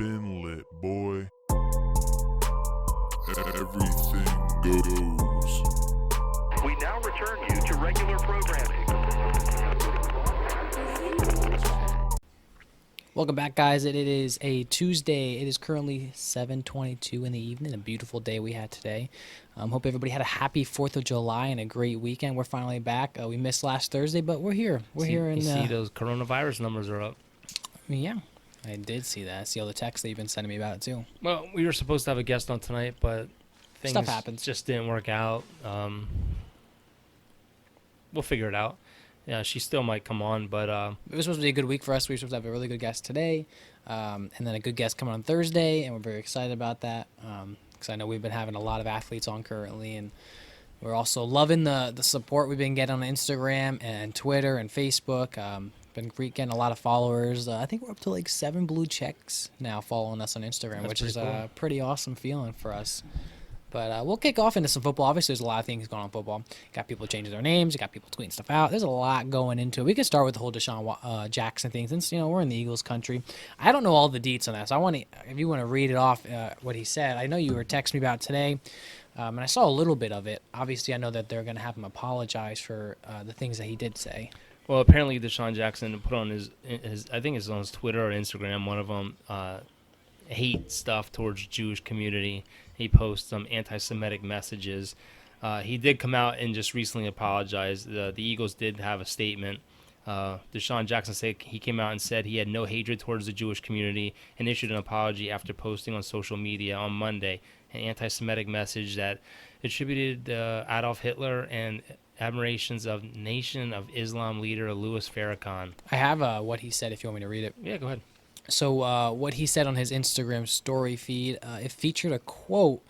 been lit, boy. Everything goes. We now return you to regular programming. Welcome back, guys. It is a Tuesday. It is currently 7:22 in the evening. A beautiful day we had today. Hope everybody had a happy 4th of July and a great weekend. We're finally back. We missed last Thursday, but we're here. You see those coronavirus numbers are up. Yeah, I did see that. I see all the texts that you've been sending me about it, too. Well, we were supposed to have a guest on tonight, but Stuff happens. Just didn't work out. We'll figure it out. Yeah, she still might come on, but it was supposed to be a good week for us. We were supposed to have a really good guest today, and then a good guest coming on Thursday, and we're very excited about that because I know we've been having a lot of athletes on currently, and we're also loving the support we've been getting on Instagram and Twitter and Facebook. Been getting a lot of followers. I think we're up to like 7 blue checks now following us on Instagram, which is a pretty awesome feeling for us. But we'll kick off into some football. Obviously, there's a lot of things going on in football. Got people changing their names. You got people tweeting stuff out. There's a lot going into it. We can start with the whole Deshaun Jackson thing, since we're in the Eagles country. I don't know all the deets on that, so if you want to read it off, what he said. I know you were texting me about it today, and I saw a little bit of it. Obviously, I know that they're going to have him apologize for the things that he did say. Well, apparently Deshaun Jackson put on his I think it's on his Twitter or Instagram, one of them, hate stuff towards the Jewish community. He posts some anti-Semitic messages. He did come out and just recently apologize. The Eagles did have a statement. Deshaun Jackson said he came out and said he had no hatred towards the Jewish community and issued an apology after posting on social media on Monday an anti-Semitic message that attributed Adolf Hitler and admirations of Nation of Islam leader Louis Farrakhan. I have what he said if you want me to read it. Yeah, go ahead. So what he said on his Instagram story feed, it featured a quote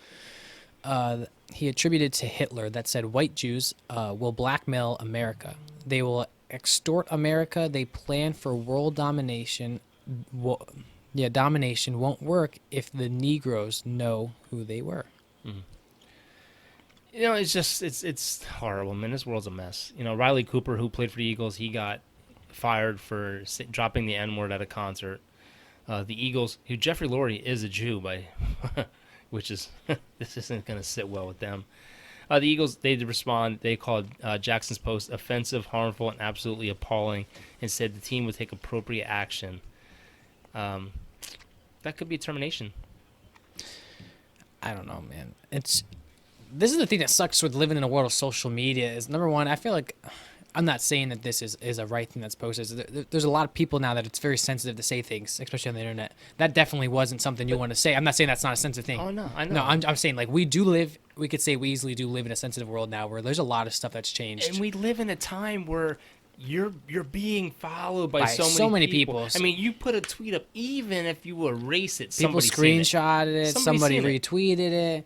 he attributed to Hitler that said, "White Jews will blackmail America. They will extort America. They plan for world domination. Domination won't work if the Negroes know who they were." Mm-hmm. It's horrible, man. This world's a mess. Riley Cooper, who played for the Eagles, he got fired for dropping the N-word at a concert. The Eagles, who Jeffrey Lurie is a Jew, which is this isn't going to sit well with them. The Eagles, they did respond. They called Jackson's post offensive, harmful, and absolutely appalling, and said the team would take appropriate action. That could be termination. I don't know, man. This is the thing that sucks with living in a world of social media. Is number one, I feel like I'm not saying that this is a right thing that's posted. There's a lot of people now that it's very sensitive to say things, especially on the internet. That definitely wasn't something you want to say. I'm not saying that's not a sensitive thing. Oh, no, I know. No, I'm saying like we could say we easily do live in a sensitive world now where there's a lot of stuff that's changed. And we live in a time where you're being followed by so many people. I mean, you put a tweet up, even if you erase it, people screenshotted it, somebody retweeted it.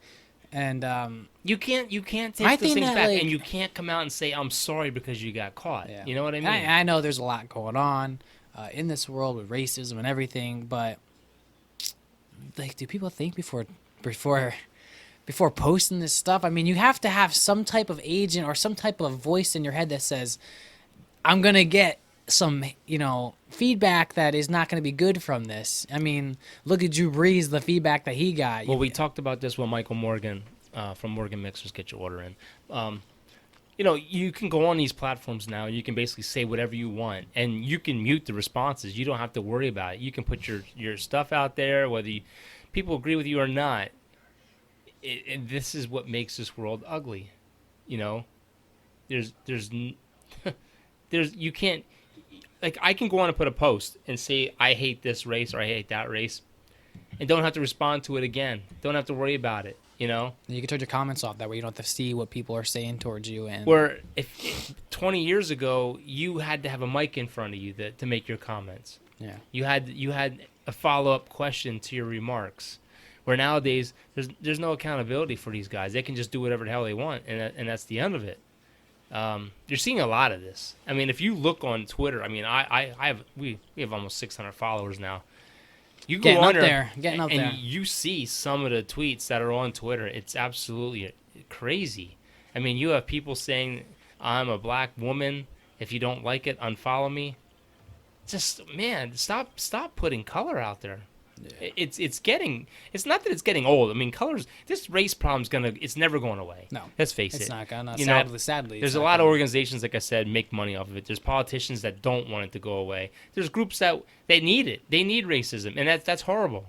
And you can't take those things back, and you can't come out and say I'm sorry because you got caught. Yeah. You know what I mean? I know there's a lot going on in this world with racism and everything, but like, do people think before posting this stuff? I mean, you have to have some type of agent or some type of voice in your head that says, I'm gonna get some feedback that is not going to be good from this. I mean, look at Drew Brees, the feedback that he got. Well, we talked about this with Michael Morgan from Morgan Mixers. Get your order in. You can go on these platforms now. You can basically say whatever you want, and you can mute the responses. You don't have to worry about it. You can put your stuff out there, whether people agree with you or not. And this is what makes this world ugly. There's you can't. Like, I can go on and put a post and say, I hate this race or I hate that race, and don't have to respond to it again. Don't have to worry about it, You can turn your comments off. That way you don't have to see what people are saying towards you. And where if 20 years ago, you had to have a mic in front of you to make your comments. Yeah. You had a follow-up question to your remarks. Where nowadays, there's no accountability for these guys. They can just do whatever the hell they want, and that's the end of it. You're seeing a lot of this. I mean, if you look on Twitter, I mean, we have almost 600 followers now. You go on there, and you see some of the tweets that are on Twitter. It's absolutely crazy. I mean, you have people saying, "I'm a black woman. If you don't like it, unfollow me." Just, man, stop putting color out there. It's getting. It's not that it's getting old. I mean, colors. This race problem's it's never going away. No, let's face it. it's not gonna. You know, Sadly, there's it's a not lot of gonna. organizations, like I said, make money off of it. There's politicians that don't want it to go away. There's groups that they need it. They need racism, and that's horrible,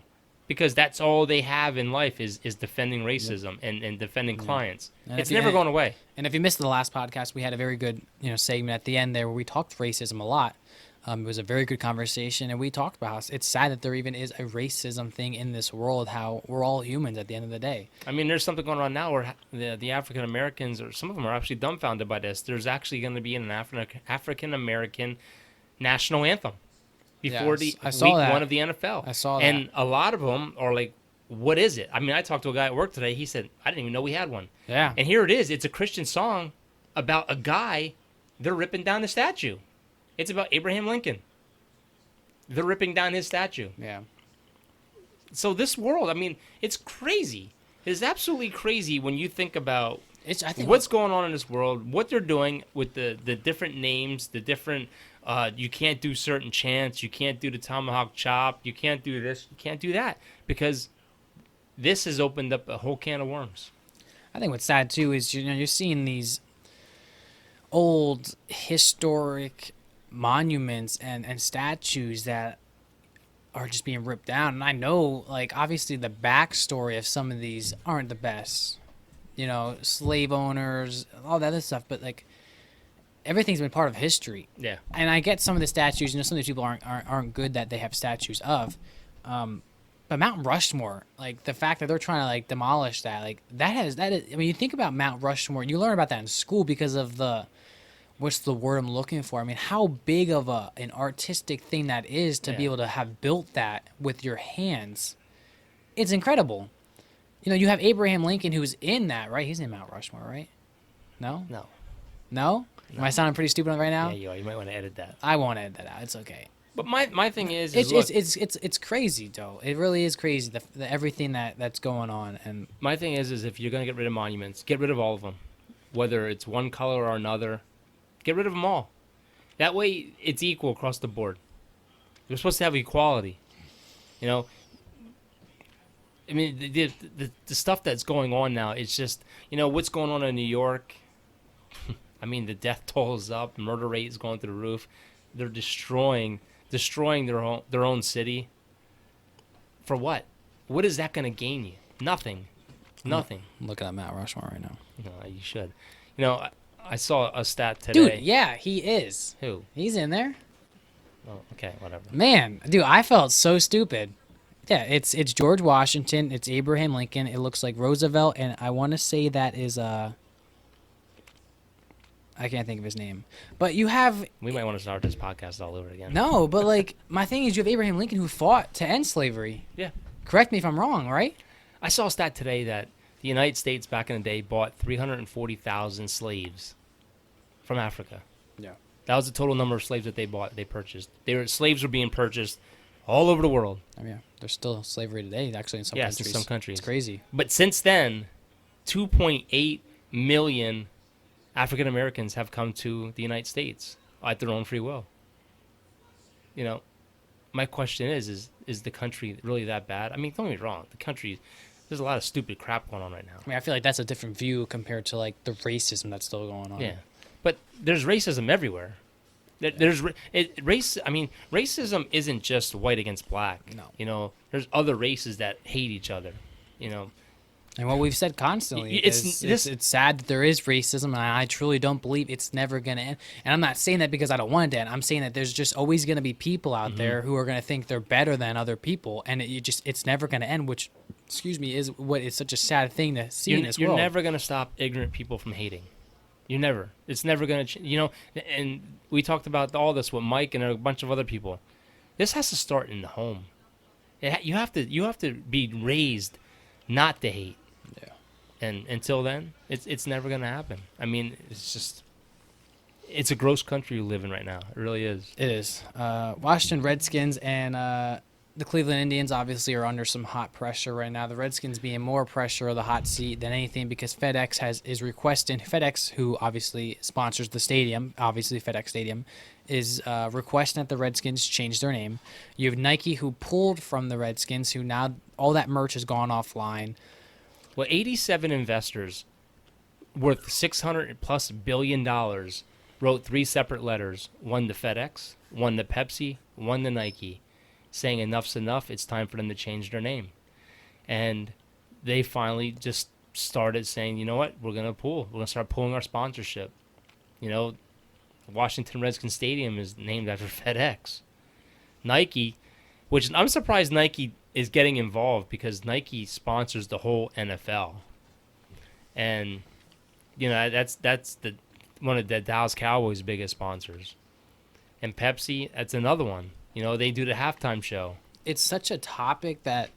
because that's all they have in life is defending racism and defending clients. And It's never going away. And if you missed the last podcast, we had a very good segment at the end there where we talked racism a lot. It was a very good conversation, and we talked about how it's sad that there even is a racism thing in this world, how we're all humans at the end of the day. I mean, there's something going on now where the African Americans, or some of them, are actually dumbfounded by this. There's actually going to be an African American national anthem before Yes, I week saw that. 1 of the NFL. I saw that. And a lot of them are like, what is it? I mean, I talked to a guy at work today. He said, I didn't even know we had one. Yeah. And here it is. It's a Christian song about a guy. They're ripping down the statue. It's about Abraham Lincoln. They're ripping down his statue. Yeah. So this world, I mean, it's crazy. It's absolutely crazy when you think about I think what's going on in this world, what they're doing with the different names, the different, you can't do certain chants, you can't do the tomahawk chop, you can't do this, you can't do that, because this has opened up a whole can of worms. I think what's sad too is you're seeing these old historic monuments and statues that are just being ripped down. And I know, like, obviously the backstory of some of these aren't the best. Slave owners, all that other stuff, but like everything's been part of history. Yeah. And I get some of the statues, some of these people aren't good that they have statues of. But Mount Rushmore, like the fact that they're trying to like demolish that, like that is I mean, you think about Mount Rushmore, you learn about that in school because of what's the word I'm looking for? I mean, how big of an artistic thing that is to be able to have built that with your hands. It's incredible. You have Abraham Lincoln, who's in that, right? He's in Mount Rushmore, right? No? No. No? Am I sounding pretty stupid right now? Yeah, you are. You might want to edit that. I won't edit that out. It's okay. But my thing is It's crazy, though. It really is crazy, the everything that's going on. And my thing is if you're going to get rid of monuments, get rid of all of them. Whether it's one color or another, get rid of them all. That way, it's equal across the board. We're supposed to have equality. I mean, the stuff that's going on now, it's just, what's going on in New York. I mean, the death toll is up, murder rate is going through the roof. They're destroying their own city. For what? What is that going to gain you? Nothing. Nothing. I'm looking at Mount Rushmore right now. No, you should. I saw a stat today. Dude, yeah, he is. Who? He's in there. Oh, okay, whatever. Man, dude, I felt so stupid. Yeah, it's George Washington, it's Abraham Lincoln, it looks like Roosevelt, and I want to say that is I can't think of his name. But you have We might want to start this podcast all over again. No, but like my thing is you have Abraham Lincoln who fought to end slavery. Yeah. Correct me if I'm wrong, right? I saw a stat today that the United States back in the day bought 340,000 slaves from Africa. Yeah. That was the total number of slaves that they purchased. Slaves were being purchased all over the world. I mean, there's still slavery today, actually, in some Yes, countries. in some countries. It's crazy. But since then, 2.8 million African Americans have come to the United States at their own free will. My question is the country really that bad? I mean, don't get me wrong. The country, there's a lot of stupid crap going on right now. I mean, I feel like that's a different view compared to like the racism that's still going on. Yeah, but there's racism everywhere. There's race. I mean, racism isn't just white against black. No. There's other races that hate each other. And what we've said constantly It's- it's sad that there is racism, and I truly don't believe it's never going to end. And I'm not saying that because I don't want it to end. I'm saying that there's just always going to be people out there who are going to think they're better than other people, and it's never going to end, which, is what is such a sad thing to see in this world. You're never going to stop ignorant people from hating. You never. It's never going to, and we talked about all this with Mike and a bunch of other people. This has to start in the home. You have to be raised not to hate. Yeah. And until then, it's never going to happen. I mean, it's a gross country we live in right now. It really is. It is. Washington Redskins and the Cleveland Indians obviously are under some hot pressure right now. The Redskins being more pressure of the hot seat than anything because FedEx is requesting FedEx, who obviously sponsors the stadium, obviously FedEx Stadium, is requesting that the Redskins change their name. You have Nike, who pulled from the Redskins, who now all that merch has gone offline. Well, 87 investors worth $600+ billion wrote 3 separate letters, one to FedEx, one to Pepsi, one to Nike, saying enough's enough, it's time for them to change their name. And they finally just started saying, you know what, we're going to start pulling our sponsorship. You know, Washington Redskins Stadium is named after FedEx. Nike, which I'm surprised Nike is getting involved, because Nike sponsors the whole NFL. And, you know, that's one of the Dallas Cowboys' biggest sponsors. And Pepsi, that's another one. You know, they do the halftime show. It's such a topic that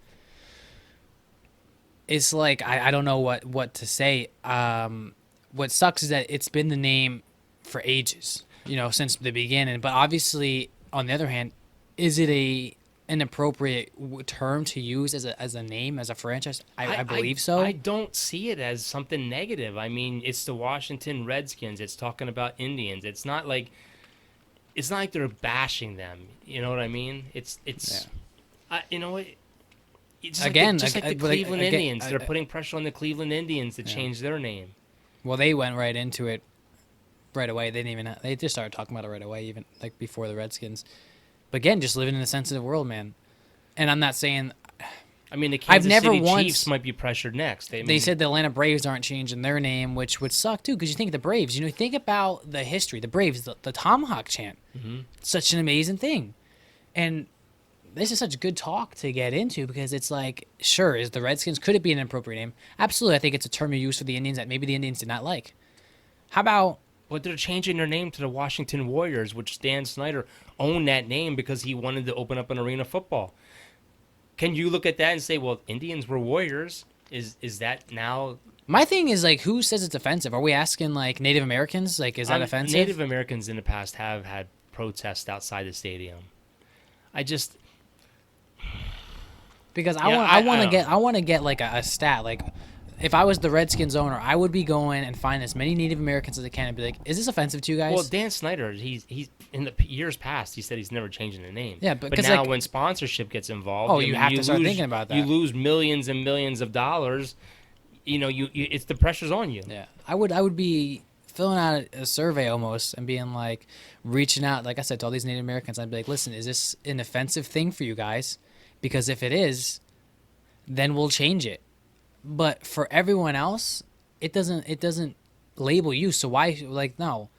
it's like I don't know what to say. What sucks is that it's been the name for ages, you know, since the beginning. But obviously, on the other hand, is it an appropriate term to use as a name, as a franchise? I believe so. I don't see it as something negative. I mean, it's the Washington Redskins. It's talking about Indians. It's not like they're bashing them. You know what I mean? It's you know what? It's again, like the Cleveland Indians. They're putting pressure on the Cleveland Indians to change their name. Well, they went right into it right away. They just started talking about it right away, even like before the Redskins. But again, just living in a sensitive world, man. And I'm not saying. I mean, the Kansas City Chiefs might be pressured next. They said the Atlanta Braves aren't changing their name, which would suck too, because you think of the Braves. You know, think about the history. The Braves, the Tomahawk chant, such an amazing thing, and this is such good talk to get into, because it's like, sure, is the Redskins, could it be an appropriate name? Absolutely. I think it's a term you use for the Indians that maybe the Indians did not like. How about? But they're changing their name to the Washington Warriors, which Dan Snyder owned that name because he wanted to open up an arena football. Can you look at that and say, well, Indians were Warriors? Is that now? My thing is, like, who says it's offensive? Are we asking, like, Native Americans? Like, is that offensive? Native Americans in the past have had protests outside the stadium. Because I want to get like a stat. Like, if I was the Redskins owner, I would be going and find as many Native Americans as I can and be like, is this offensive to you guys? Well, Dan Snyder, he's in the years past, he said he's never changing the name. Yeah, but now, like, when sponsorship gets involved, you have to start thinking about that. You lose millions and millions of dollars. You know, it's the pressure's on you. Yeah, I would be filling out a survey almost and being like, reaching out, like I said, to all these Native Americans. I'd be like, listen, is this an offensive thing for you guys? Because if it is, then we'll change it. But for everyone else, it doesn't label you. So why, like, no.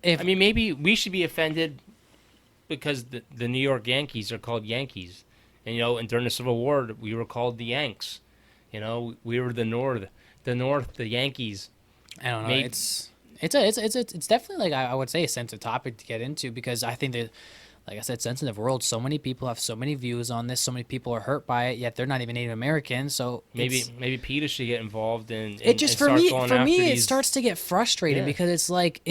I mean, maybe we should be offended because the New York Yankees are called Yankees. And, you know, and during the Civil War, we were called the Yanks. You know, we were the North, the Yankees. I don't know. Maybe. It's definitely, like, I would say, a sensitive topic to get into, because I think that, like I said, sensitive world. So many people have so many views on this. So many people are hurt by it. Yet they're not even Native American. So maybe PETA should get involved in. It just, for me, it starts to get frustrated, because it's like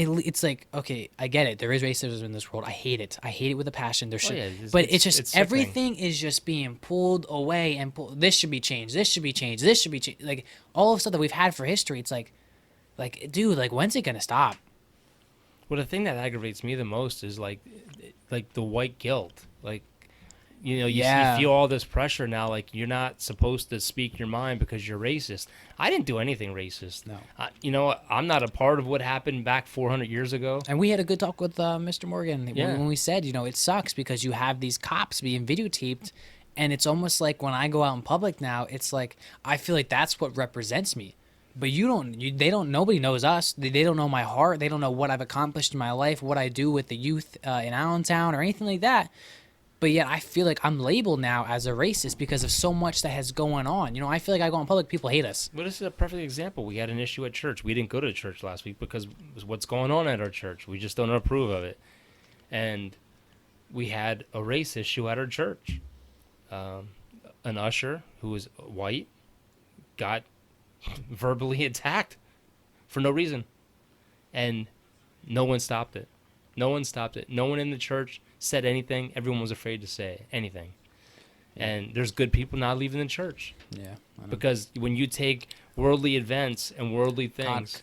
okay, I get it. There is racism in this world. I hate it. I hate it with a passion. But it's just everything is just being pulled away and this should be changed. This should be changed. This should be changed. Like, all of stuff that we've had for history. It's like, dude, like, when's it gonna stop? Well, the thing that aggravates me the most is like the white guilt. Like, you know, you feel all this pressure now. Like, you're not supposed to speak your mind because you're racist. I didn't do anything racist. No. You know, I'm not a part of what happened back 400 years ago. And we had a good talk with Mr. Morgan when we said, you know, it sucks because you have these cops being videotaped, and it's almost like when I go out in public now, it's like I feel like that's what represents me. But nobody knows us. They don't know my heart. They don't know what I've accomplished in my life, what I do with the youth in Allentown or anything like that. But yet I feel like I'm labeled now as a racist because of so much that has going on. You know, I feel like I go in public, people hate us. Well, this is a perfect example. We had an issue at church. We didn't go to church last week because of what's going on at our church. We just don't approve of it. And we had a race issue at our church. An usher who was white got verbally attacked for no reason, and no one stopped it. No one in the church said anything. Everyone was afraid to say anything. And there's good people not leaving the church. Yeah. I know. Because when you take worldly events and worldly things,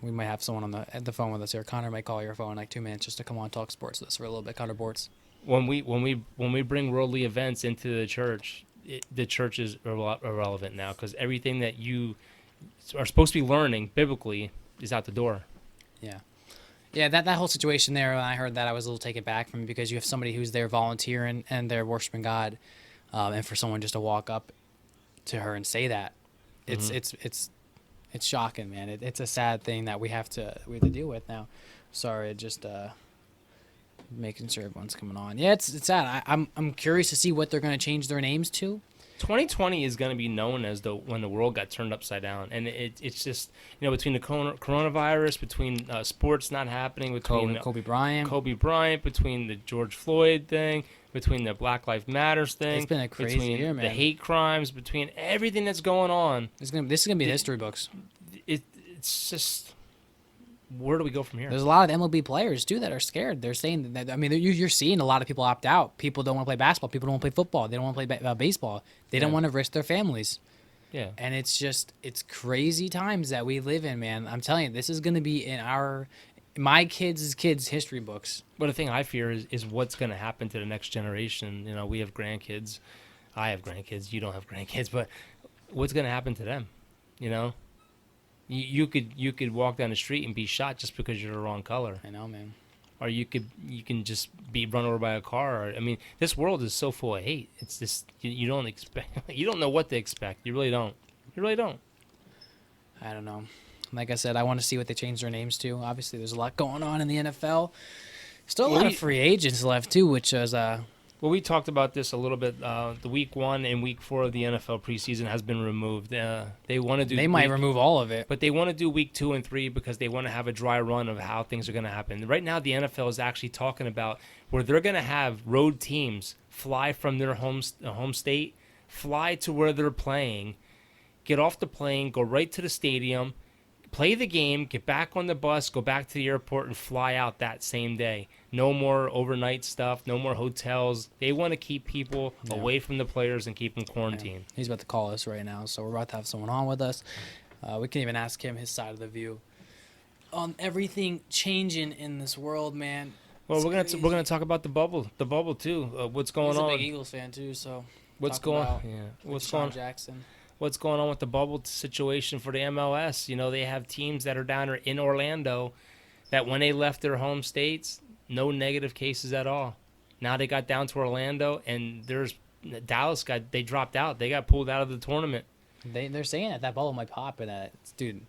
We might have someone at the phone with us here. Connor might call your phone in like 2 minutes just to come on and talk sports with us for a little bit. Connor Bortz. when we bring worldly events into the church, the church is irrelevant now, because everything that you are supposed to be learning biblically is out the door. Yeah. Yeah, that whole situation there, when I heard that, I was a little taken back from it, because you have somebody who's there volunteering and they're worshiping God, and for someone just to walk up to her and say that, it's shocking, man. It's a sad thing that we have to deal with now. Sorry, just making sure everyone's coming on. Yeah, it's sad. I'm curious to see what they're going to change their names to. 2020 is going to be known as when the world got turned upside down, and it's just, between the coronavirus, between sports not happening, between Kobe Bryant, between the George Floyd thing, between the Black Lives Matters thing. It's been a crazy between year, man. The hate crimes, between everything that's going on. This is gonna be the history books. It's just, where do we go from here? There's a lot of MLB players too that are scared. They're saying that. I mean, you're seeing a lot of people opt out. People don't want to play basketball. People don't want to play football. They don't want to play baseball. They don't want to risk their families. Yeah. And it's crazy times that we live in, man. I'm telling you, this is going to be in my kids' history books. But the thing I fear is what's going to happen to the next generation. We have grandkids. I have grandkids. You don't have grandkids. But what's going to happen to them? You could walk down the street and be shot just because you're the wrong color. I know, man. Or you can just be run over by a car. I mean, this world is so full of hate. It's just you don't expect. You don't know what to expect. You really don't. You really don't. I don't know. Like I said, I want to see what they change their names to. Obviously, there's a lot going on in the NFL. Still a lot of free agents left too, which is Well, we talked about this a little bit. The week 1 and week 4 of the NFL preseason has been removed. They want to do. They might remove all of it, but they want to do week 2 and 3 because they want to have a dry run of how things are going to happen. Right now, the NFL is actually talking about where they're going to have road teams fly from their home state, fly to where they're playing, get off the plane, go right to the stadium, play the game, get back on the bus, go back to the airport, and fly out that same day. No more overnight stuff, no more hotels. They want to keep people away from the players and keep them quarantined. He's about to call us right now, so we're about to have someone on with us. We can even ask him his side of the view on everything changing in this world, man. Well, we're gonna talk about the bubble too. What's going on? He's a big Eagles fan too, so what's going on? Jackson. What's going on with the bubble situation for the MLS? They have teams that are down in Orlando that when they left their home states, no negative cases at all. Now they got down to Orlando, and Dallas they dropped out. They got pulled out of the tournament. They're saying that bubble might pop, and that dude.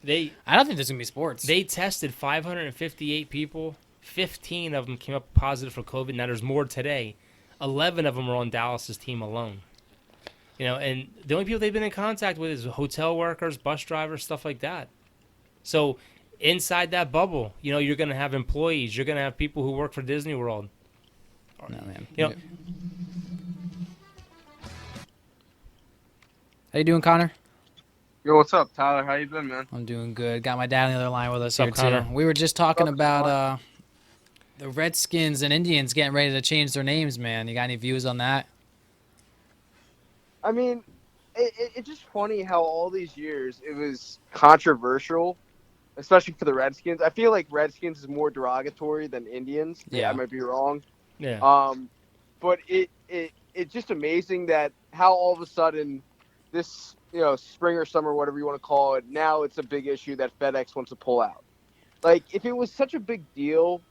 I don't think there's gonna be sports. They tested 558 people. 15 of them came up positive for COVID. Now there's more today. 11 of them were on Dallas's team alone. And the only people they've been in contact with is hotel workers, bus drivers, stuff like that. So inside that bubble, you're going to have employees. You're going to have people who work for Disney World. No, man. How you doing, Connor? Yo, what's up, Tyler? How you been, man? I'm doing good. Got my dad on the other line with us What's here, up, too. Connor? We were just talking about the Redskins and Indians getting ready to change their names, man. You got any views on that? I mean, it's just funny how all these years it was controversial, especially for the Redskins. I feel like Redskins is more derogatory than Indians. Yeah. I might be wrong. Yeah. But it's just amazing that how all of a sudden this, spring or summer, whatever you want to call it, now it's a big issue that FedEx wants to pull out. Like, if it was such a big deal,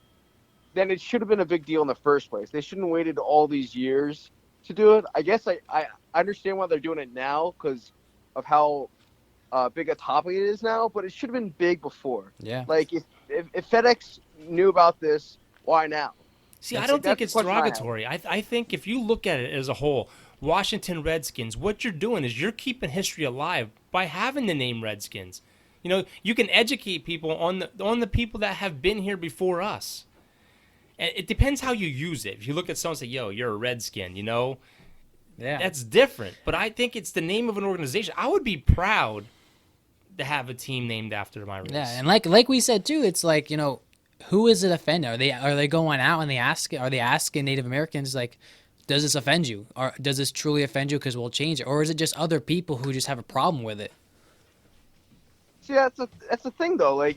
then it should have been a big deal in the first place. They shouldn't have waited all these years to do it. I guess I understand why they're doing it now because of how big a topic it is now, but it should have been big before. Yeah. Like, if FedEx knew about this, why now? See, I don't think it's derogatory. I think if you look at it as a whole, Washington Redskins, what you're doing is you're keeping history alive by having the name Redskins. You can educate people on the people that have been here before us. And it depends how you use it. If you look at someone and say, yo, you're a Redskin, Yeah. that's different. But I think it's the name of an organization. I would be proud to have a team named after my race. Yeah, and like we said too, it's like, who is it offending? Are they going out and are they asking Native Americans, like, does this offend you? Or does this truly offend you because we'll change it? Or is it just other people who just have a problem with it? See, that's the thing though. I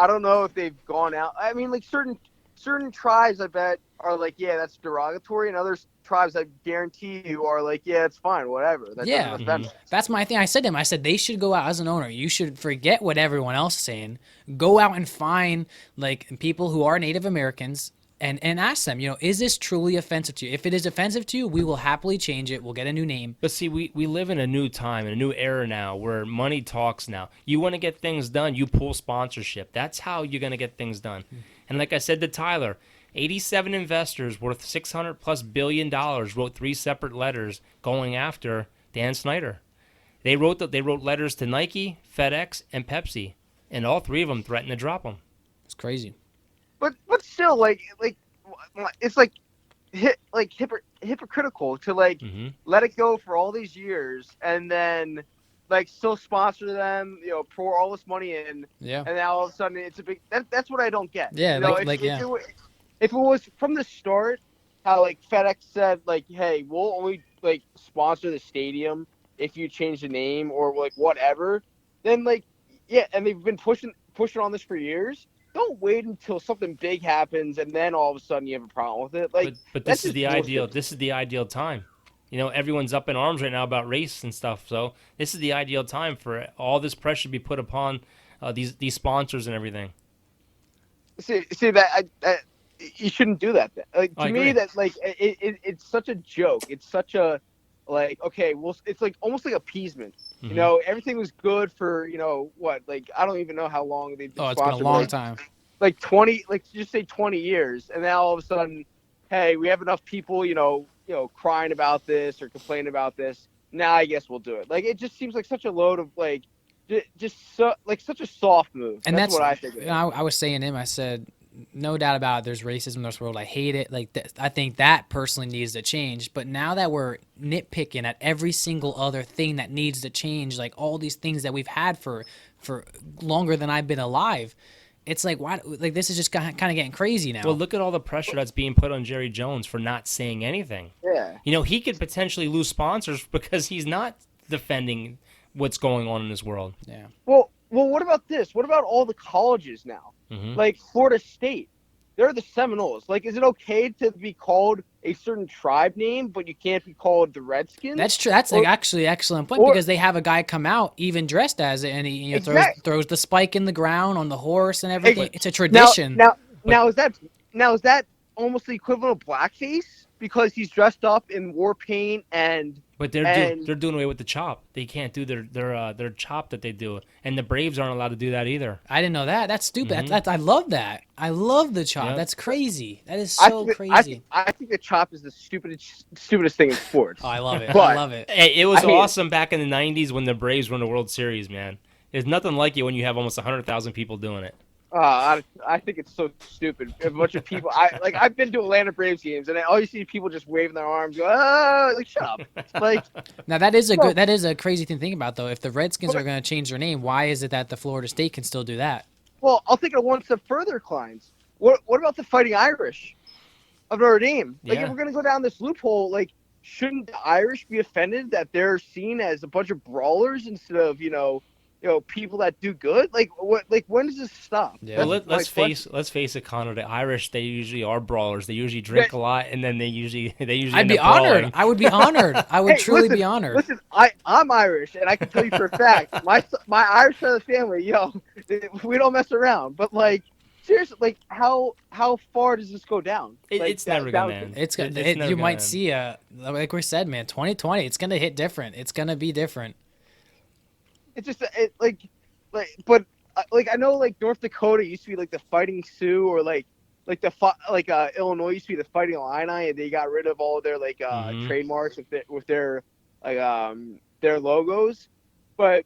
don't know if they've gone out. I mean, like certain tribes, I bet are like, yeah, that's derogatory, and other tribes, I guarantee you, are like, yeah, it's fine, whatever. That Yeah. doesn't offend us. That's my thing. I said to him, I said, they should go out as an owner. You should forget what everyone else is saying. Go out and find like people who are Native Americans and ask them, is this truly offensive to you? If it is offensive to you, we will happily change it. We'll get a new name. But see, we live in a new time, in a new era now, where money talks now. You want to get things done, you pull sponsorship. That's how you're going to get things done. And like I said to Tyler, 87 investors worth $600+ billion wrote 3 separate letters going after Dan Snyder. They wrote letters to Nike, FedEx, and Pepsi, and all 3 of them threatened to drop them. It's crazy. But still, like it's like hypocritical to let it go for all these years and then like still sponsor them, pour all this money in, Yeah. and now all of a sudden it's a big. That's what I don't get. Yeah, if it was from the start, how like FedEx said like, hey, we'll only like sponsor the stadium if you change the name or like whatever, then like yeah, and they've been pushing on this for years. Don't wait until something big happens and then all of a sudden you have a problem with it. Like, but this is the ideal. This is the ideal time. Everyone's up in arms right now about race and stuff. So this is the ideal time for all this pressure to be put upon these sponsors and everything. See that you shouldn't do that. Like to me, that like it's such a joke. It's such a like okay, well, it's like almost like appeasement. Mm-hmm. Everything was good for what? Like I don't even know how long they've been sponsored. It's been a long time. Like 20, like just say 20 years, and now all of a sudden, hey, we have enough people, crying about this or complaining about this. Now I guess we'll do it. Like it just seems like such a load of like, such a soft move. And that's what I think. I was saying to him, I said, no doubt about it, there's racism in this world. I hate it. Like I think that personally needs to change. But now that we're nitpicking at every single other thing that needs to change, like all these things that we've had for longer than I've been alive, it's like why? Like this is just kind of getting crazy now. Well, look at all the pressure that's being put on Jerry Jones for not saying anything. Yeah. He could potentially lose sponsors because he's not defending what's going on in this world. Yeah. Well, what about this? What about all the colleges now? Mm-hmm. Like Florida State, they're the Seminoles. Like, is it okay to be called a certain tribe name, but you can't be called the Redskins? That's true. That's actually an excellent point because they have a guy come out even dressed as it, and he throws the spike in the ground on the horse and everything. It's a tradition. Now is that almost the equivalent of blackface because he's dressed up in war paint and. But they're doing away with the chop. They can't do their chop that they do, and the Braves aren't allowed to do that either. I didn't know that. That's stupid. Mm-hmm. I love that. I love the chop. Yep. That's crazy. That is so crazy. I think the chop is the stupidest thing in sports. Oh, I love it. But, I love it. It was awesome back in the '90s when the Braves won the World Series. Man, there's nothing like it when you have almost 100,000 people doing it. I think it's so stupid. A bunch of people. I've been to Atlanta Braves games, and all you see people just waving their arms, go, like shut up. Like now that is a crazy thing to think about though. If the Redskins are going to change their name, why is it that the Florida State can still do that? Well, I'll take it one step further, Kleins. What about the Fighting Irish of Notre Dame? Like if we're going to go down this loophole, like shouldn't the Irish be offended that they're seen as a bunch of brawlers instead of people that do good? Like what? Like when does this stop? Yeah. Well, let's face it, Connor. The Irish, they usually are brawlers. They usually drink a lot, and then they usually. I'd be honored. I would be honored. I would truly be honored. Listen, I'm Irish, and I can tell you for a fact, my Irish side of the family, we don't mess around. But like seriously, like how far does this go down? It's never gonna end. You might see like we said, man. 2020, it's gonna hit different. It's gonna be different. It's just but I know like North Dakota used to be like the Fighting Sioux, or Illinois used to be the Fighting Illini, and they got rid of all of their trademarks with their their logos. But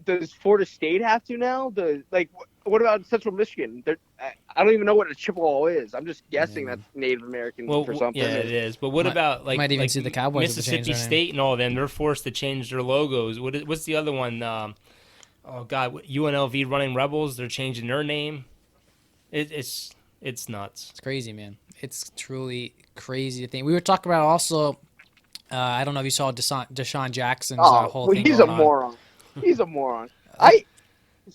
does Florida State have to now? What about Central Michigan? I don't even know what a Chippewa is. I'm just guessing that's Native American for something. Yeah, it is. But what about might even see the Cowboys Mississippi State and all them? They're forced to change their logos. What's the other one? Oh God, UNLV Running Rebels. They're changing their name. It's nuts. It's crazy, man. it's truly crazy to think. We were talking about also. I don't know if you saw Deshaun Jackson's whole thing he's going a on. moron. He's a moron.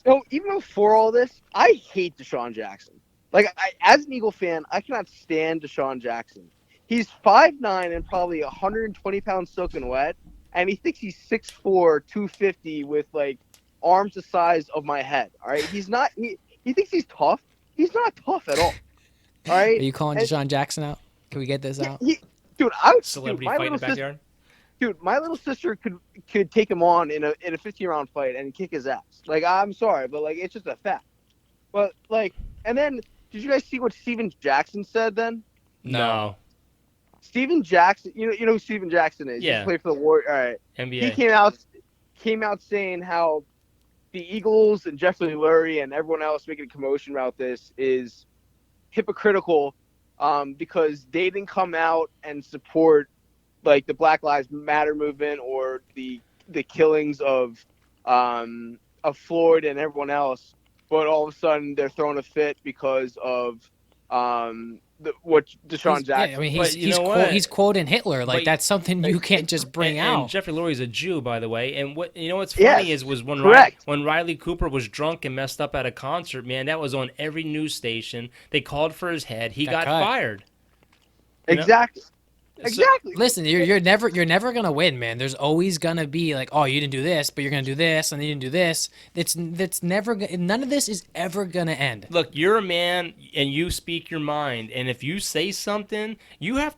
So even before all this, I hate Deshaun Jackson. Like, as an Eagle fan, I cannot stand Deshaun Jackson. He's 5'9" and probably 120 pounds soaking wet, and he thinks he's 6'4", 250 with like arms the size of my head. All right, he's not. He thinks he's tough. He's not tough at all. All right. Are you calling Deshaun Jackson out? Can we get this out? Dude, Celebrity my fight in little the backyard. Dude, my little sister could take him on in a 15-round fight and kick his ass. Like, I'm sorry, but like it's just a fact. But like, and then did you guys see what Steven Jackson said then? No. Steven Jackson, you know who Steven Jackson is? Yeah. He played for the Warriors. All right. NBA. He came out saying how the Eagles and Jeffrey Lurie and everyone else making a commotion about this is hypocritical, because they didn't come out and support like the Black Lives Matter movement or the killings of Floyd and everyone else, but all of a sudden they're throwing a fit because of what Deshaun Jackson. Yeah, I mean, But you know what? he's quoting Hitler. Like, But- that's something you can't just bring out. And Jeffrey Lurie's a Jew, by the way. And what what's funny was when correct. when Riley Cooper was drunk and messed up at a concert, man, that was on every news station. They called for his head. He got cut. fired. You know? Exactly. Exactly. Listen, you're never gonna win, man. There's always gonna be like, oh, you didn't do this, but you're gonna do this, and you didn't do this. That's never. None of this is ever gonna end. Look, you're a man, and you speak your mind. And if you say something, you have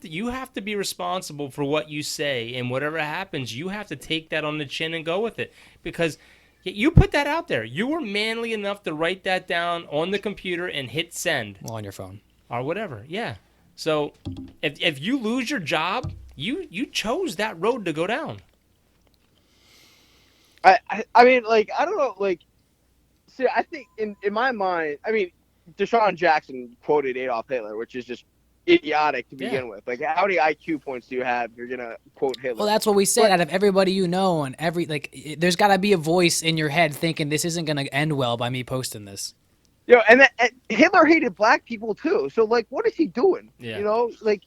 to be responsible for what you say. And whatever happens, you have to take that on the chin and go with it, because you put that out there. You were manly enough to write that down on the computer and hit send Well, on your phone. or whatever. Yeah. So if you lose your job, you chose that road to go down. I mean, like, I don't know, like, see, I think in my mind, I mean, Deshaun Jackson quoted Adolf Hitler, which is just idiotic to begin with. Like, how many IQ points do you have if you're gonna quote Hitler? Well, that's what we said. Out of everybody you know, and there's got to be a voice in your head thinking this isn't gonna end well by me posting this. And Hitler hated black people too. So like, what is he doing? Yeah. You know, like,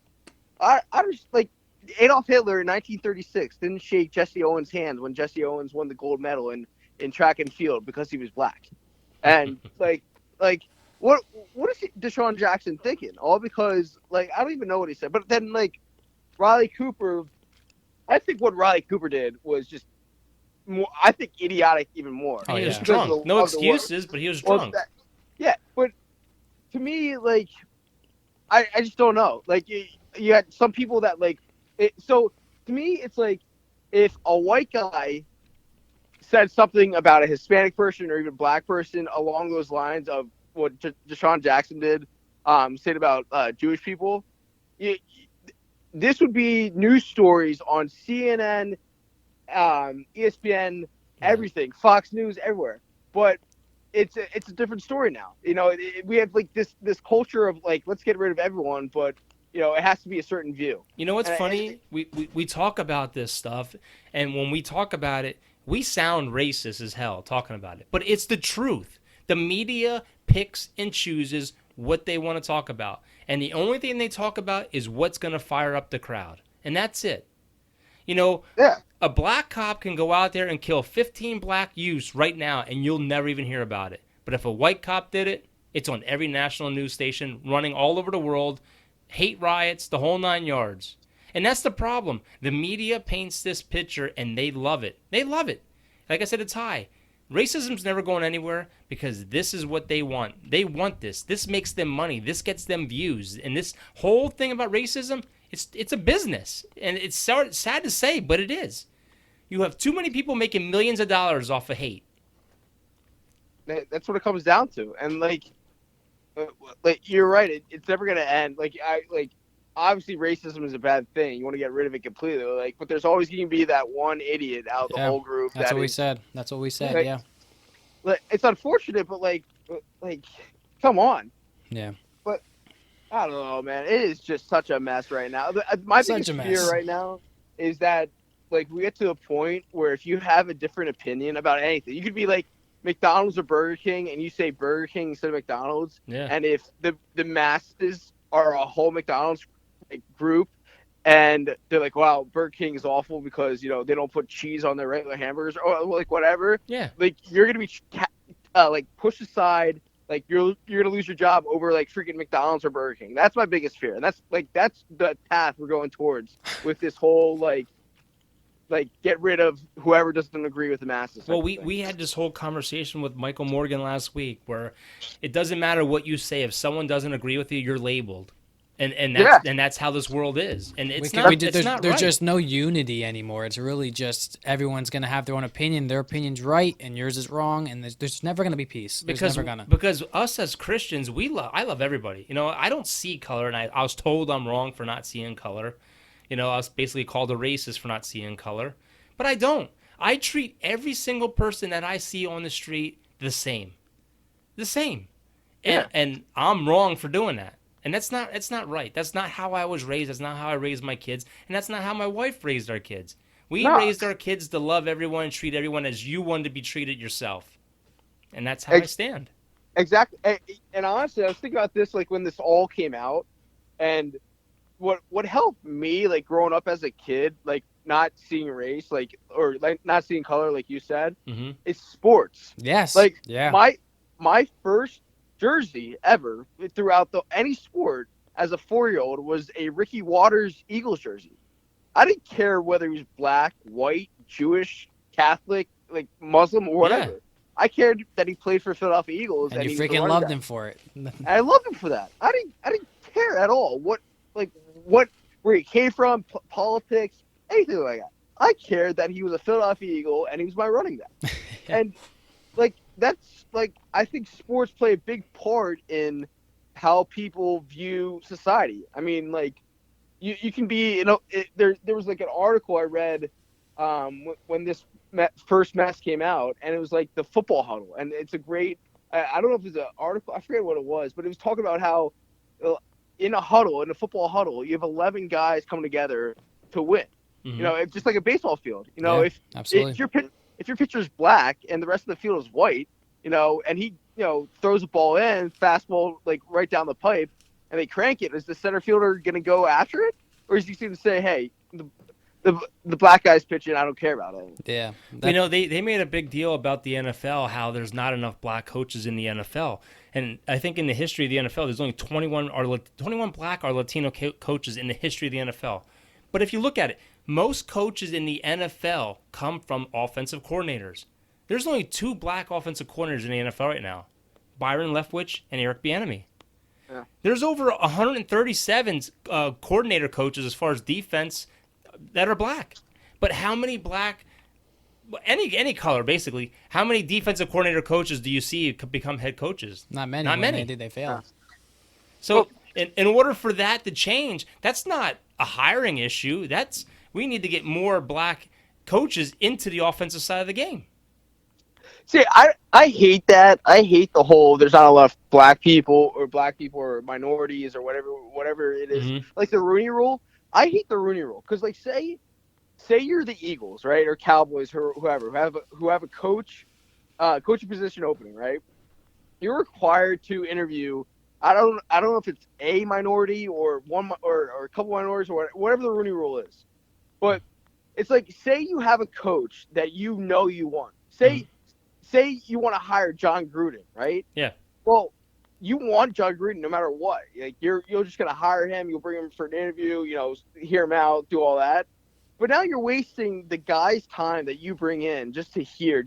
I just like Adolf Hitler in 1936 didn't shake Jesse Owens' hand when Jesse Owens won the gold medal in track and field because he was black. And like what is Deshaun Jackson thinking? All because like I don't even know what he said. But then like Riley Cooper, I think what Riley Cooper did was just more, I think idiotic even more. Oh, He was yeah. drunk. No excuses, but he was drunk. Yeah, but to me, like, I just don't know. Like, you had some people that, like, so to me, it's like if a white guy said something about a Hispanic person or even black person along those lines of what Deshaun Jackson did, said about Jewish people, this would be news stories on CNN, ESPN, everything, Fox News, everywhere. But it's a different story now. You know, we have like this culture of like, let's get rid of everyone, but you know, it has to be a certain view. You know what's funny? We talk about this stuff, and when we talk about it, we sound racist as hell talking about it. But it's the truth. The media picks and chooses what they want to talk about. And the only thing they talk about is what's going to fire up the crowd. And that's it. You know, a black cop can go out there and kill 15 black youths right now, and you'll never even hear about it. But if a white cop did it, it's on every national news station, running all over the world, hate riots, the whole 9 yards. And that's the problem. The media paints this picture, and they love it. They love it. Like I said, it's high. Racism's never going anywhere because this is what they want. They want this. This makes them money. This gets them views. And this whole thing about racism, it's a business. And it's sad to say, but it is. You have too many people making millions of dollars off of hate. That's what it comes down to. And like you're right. It's never gonna end. Obviously racism is a bad thing. You want to get rid of it completely. Like, but there's always going to be that one idiot out of the whole group. That's what we said. That's what we said. Like, yeah. It's unfortunate, but like, come on. Yeah. But I don't know, man. It is just such a mess right now. My Such biggest a mess. fear right now is that like we get to a point where if you have a different opinion about anything, you could be like McDonald's or Burger King, and you say Burger King instead of McDonald's. Yeah. And if the masses are a whole McDonald's group, and they're like, wow, Burger King is awful because they don't put cheese on their regular hamburgers or like whatever. Yeah. Like you're gonna be like pushed aside. Like you're gonna lose your job over like freaking McDonald's or Burger King. That's my biggest fear, and that's the path we're going towards with this whole like get rid of whoever doesn't agree with the masses. Well, we had this whole conversation with Michael Morgan last week where it doesn't matter what you say. If someone doesn't agree with you, you're labeled. And that's how this world is. And it's not there's right. just no unity anymore. It's really just everyone's going to have their own opinion. Their opinion's right and yours is wrong, and there's never going to be peace. Because us as Christians, I love everybody. I don't see color, and I was told I'm wrong for not seeing color. I was basically called a racist for not seeing color. But I don't. I treat every single person that I see on the street the same. The same. And I'm wrong for doing that. And it's not right. That's not how I was raised. That's not how I raised my kids. And that's not how my wife raised our kids. We raised our kids to love everyone and treat everyone as you want to be treated yourself. And that's how I stand. Exactly. And honestly, I was thinking about this like when this all came out, and what helped me like growing up as a kid, like not seeing race, or not seeing color, like you said, is sports. Yes. Like yeah. my first jersey ever throughout any sport as a 4-year-old was a Ricky Waters Eagles jersey. I didn't care whether he was black, white, Jewish, Catholic, like Muslim or whatever. Yeah. I cared that he played for Philadelphia Eagles, and you freaking loved him for it. I loved him for that. I didn't care at all where he came from, politics, anything like that. I cared that he was a Philadelphia Eagle and he was my running back. And that's I think sports play a big part in how people view society. I mean, you can be, there was like an article I read when this first mess came out, and it was like the football huddle, and it's a great. I don't know if it's an article. I forget what it was, but it was talking about how in a football huddle, you have 11 guys coming together to win. Mm-hmm. It's just like a baseball field. Absolutely. If your pitcher's black and the rest of the field is white, and he, throws a ball in, fastball, like right down the pipe, and they crank it, is the center fielder going to go after it? Or is he going to say, hey, the black guy's pitching, I don't care about it? Yeah. They made a big deal about the NFL, how there's not enough black coaches in the NFL. And I think in the history of the NFL, there's only 21 black or Latino coaches in the history of the NFL. But if you look at it, most coaches in the NFL come from offensive coordinators. There's only 2 black offensive coordinators in the NFL right now, Byron Leftwich and Eric Bieniemy. Yeah. There's over 137 coordinator coaches as far as defense that are black. But how many black, any color basically, how many defensive coordinator coaches do you see become head coaches? Not many. Not many. They failed. So in order for that to change, that's not a hiring issue. We need to get more black coaches into the offensive side of the game. See, I hate that. I hate the whole there's not enough black people or minorities or whatever it is. Mm-hmm. Like the Rooney Rule. I hate the Rooney Rule because, like, say you're the Eagles, right, or Cowboys, or whoever who have a coaching position opening, right? You're required to interview. I don't know if it's a minority or one or a couple minorities or whatever the Rooney Rule is, but it's like, say you have a coach that you want. Say you want to hire John Gruden, right? Yeah. Well, you want John Gruden no matter what. Like you're just gonna hire him. You'll bring him for an interview. Hear him out, do all that. But now you're wasting the guy's time that you bring in just to say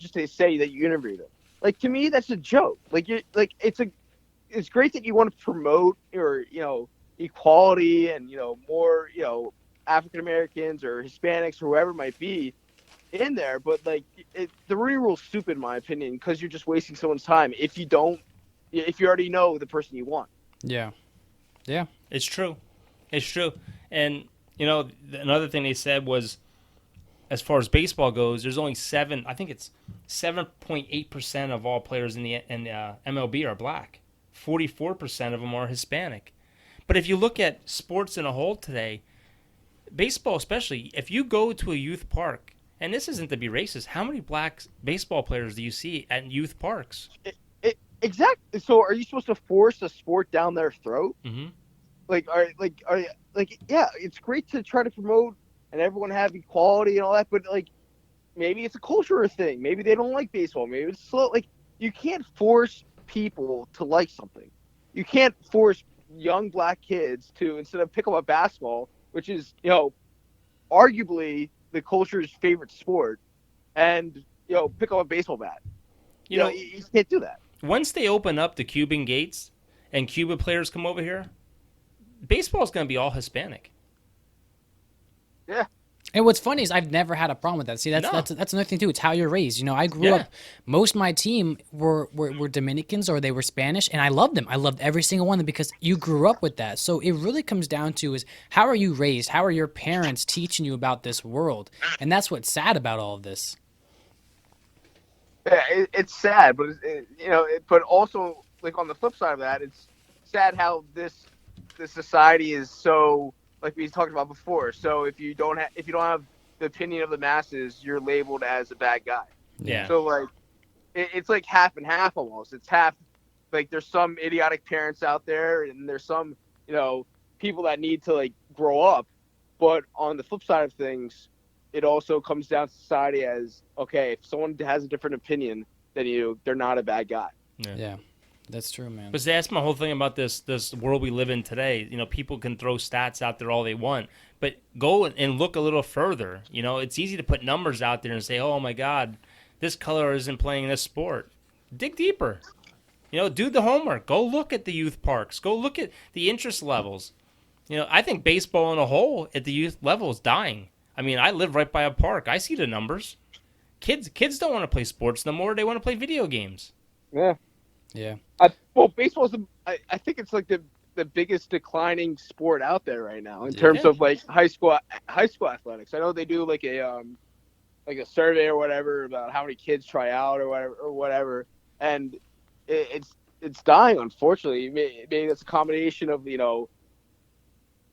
that you interviewed him. Like, to me, that's a joke. It's great that you want to promote equality and more African Americans or Hispanics or whoever it might be in there, but the Rooney Rule's stupid in my opinion because you're just wasting someone's time if you already know the person you want. Yeah. It's true. And another thing they said was, as far as baseball goes, there's only 7.8% of all players in the MLB are black. 44% of them are Hispanic. But if you look at sports in a whole today, baseball especially, if you go to a youth park, and this isn't to be racist, how many black baseball players do you see at youth parks? Exactly. So are you supposed to force a sport down their throat? Mm-hmm. yeah, it's great to try to promote and everyone have equality and all that, but like maybe it's a cultural thing. Maybe they don't like baseball. Maybe it's slow. Like you can't force people to like something. You can't force young black kids to, instead of pick up a basketball, which is arguably the culture's favorite sport, and pick up a baseball bat. You can't do that. Once they open up the Cuban gates and Cuban players come over here, baseball is going to be all Hispanic. Yeah. And what's funny is I've never had a problem with that. See, that's another thing too. It's how you're raised. I grew up. Most of my team were Dominicans or they were Spanish, and I loved them. I loved every single one of them because you grew up with that. So it really comes down to is how are you raised? How are your parents teaching you about this world? And that's what's sad about all of this. Yeah, it's sad, but but also like on the flip side of that, it's sad how this society is so, like we talked about before. So if you don't have the opinion of the masses, you're labeled as a bad guy. Yeah. So like it's like half and half almost. It's half like there's some idiotic parents out there, and there's some people that need to like grow up. But on the flip side of things, it also comes down to society as, okay, if someone has a different opinion than you, they're not a bad guy. Yeah, that's true, man. But that's my whole thing about this world we live in today. People can throw stats out there all they want, but go and look a little further. It's easy to put numbers out there and say, oh my God, this color isn't playing this sport. Dig deeper. Do the homework. Go look at the youth parks. Go look at the interest levels. I think baseball in a whole at the youth level is dying. I mean, I live right by a park. I see the numbers. Kids don't want to play sports no more. They want to play video games. Yeah. Yeah. Well, baseball is I think it's like the biggest declining sport out there right now in terms of like high school athletics. I know they do like a survey or whatever about how many kids try out or whatever, and it's dying, unfortunately. Maybe that's a combination of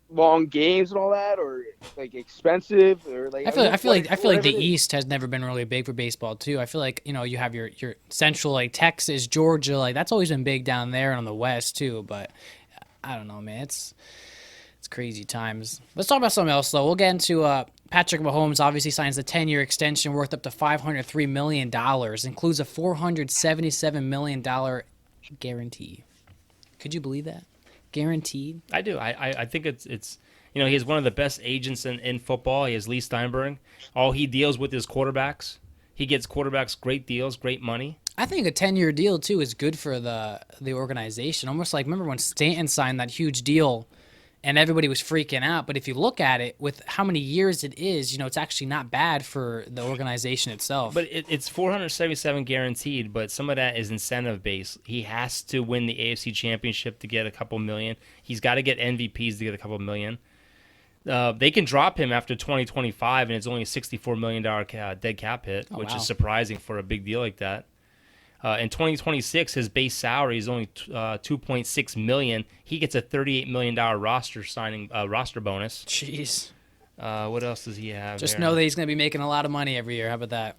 long games and all that, or like expensive, or like I feel like the East has never been really big for baseball too. I feel like you have your central, like Texas, Georgia, like that's always been big down there, and on the West too. But I don't know, man. It's crazy times. Let's talk about something else though. We'll get into Patrick Mahomes. Obviously signs a 10-year extension worth up to $503 million, includes a $477 million guarantee. Could you believe that? Guaranteed. I do. I think it's he has one of the best agents in football. He has Lee Steinberg. All he deals with is quarterbacks. He gets quarterbacks great deals, great money. I think a 10-year deal too is good for the organization. Almost like, remember when Stanton signed that huge deal and everybody was freaking out, but if you look at it with how many years it is, it's actually not bad for the organization itself. But it's 477 guaranteed, but some of that is incentive based. He has to win the AFC Championship to get a couple million. He's got to get MVPs to get a couple million. They can drop him after 2025, and it's only a $64 million dead cap hit, which is surprising for a big deal like that. In 2026, his base salary is only $2.6 million. He gets a $38 million roster bonus. Jeez. What else does he have? Just know that he's going to be making a lot of money every year. How about that?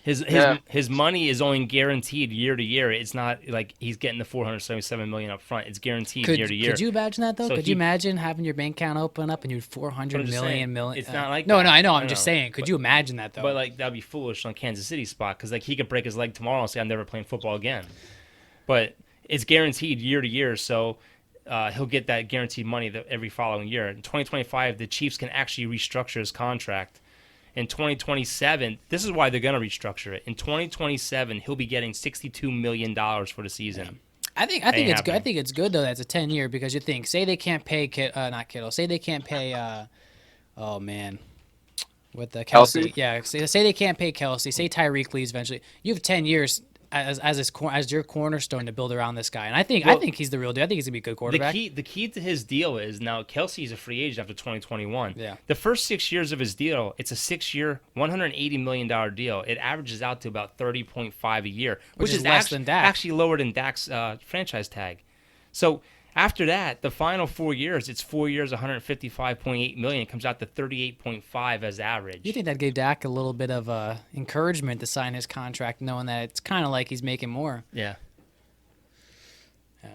His money is only guaranteed year to year. It's not like he's getting the $477 million up front. It's guaranteed year to year. Could you imagine that though? Could you imagine having your bank account open up and you $400 million? It's not like no, that. no, I know. I'm just saying. Could you imagine that though? But like that'd be foolish on Kansas City's spot because like he could break his leg tomorrow and say I'm never playing football again. But it's guaranteed year to year, so he'll get that guaranteed money every following year. In 2025, the Chiefs can actually restructure his contract. In 2027, this is why they're going to restructure it. In 2027, he'll be getting $62 million for the season. I think it's good. I think it's good though. That's a 10-year because you think, say they can't pay not Kittle. Say they can't pay. Oh man, with the Kelsey. Yeah. Say they can't pay Kelsey. Say Tyreek leaves eventually. You have 10 years as your cornerstone to build around this guy, and I think he's the real deal. I think he's gonna be a good quarterback. The key to his deal is now Kelsey's a free agent after 2021. Yeah. The first 6 years of his deal, it's a 6-year, $180 million deal. It averages out to about 30.5 a year, which is less than Dak. Actually lower than Dak's franchise tag. So after that, the final 4 years, it's 4 years, $155.8 million. It comes out to 38.5 as average. You think that gave Dak a little bit of encouragement to sign his contract, knowing that it's kind of like he's making more? Yeah.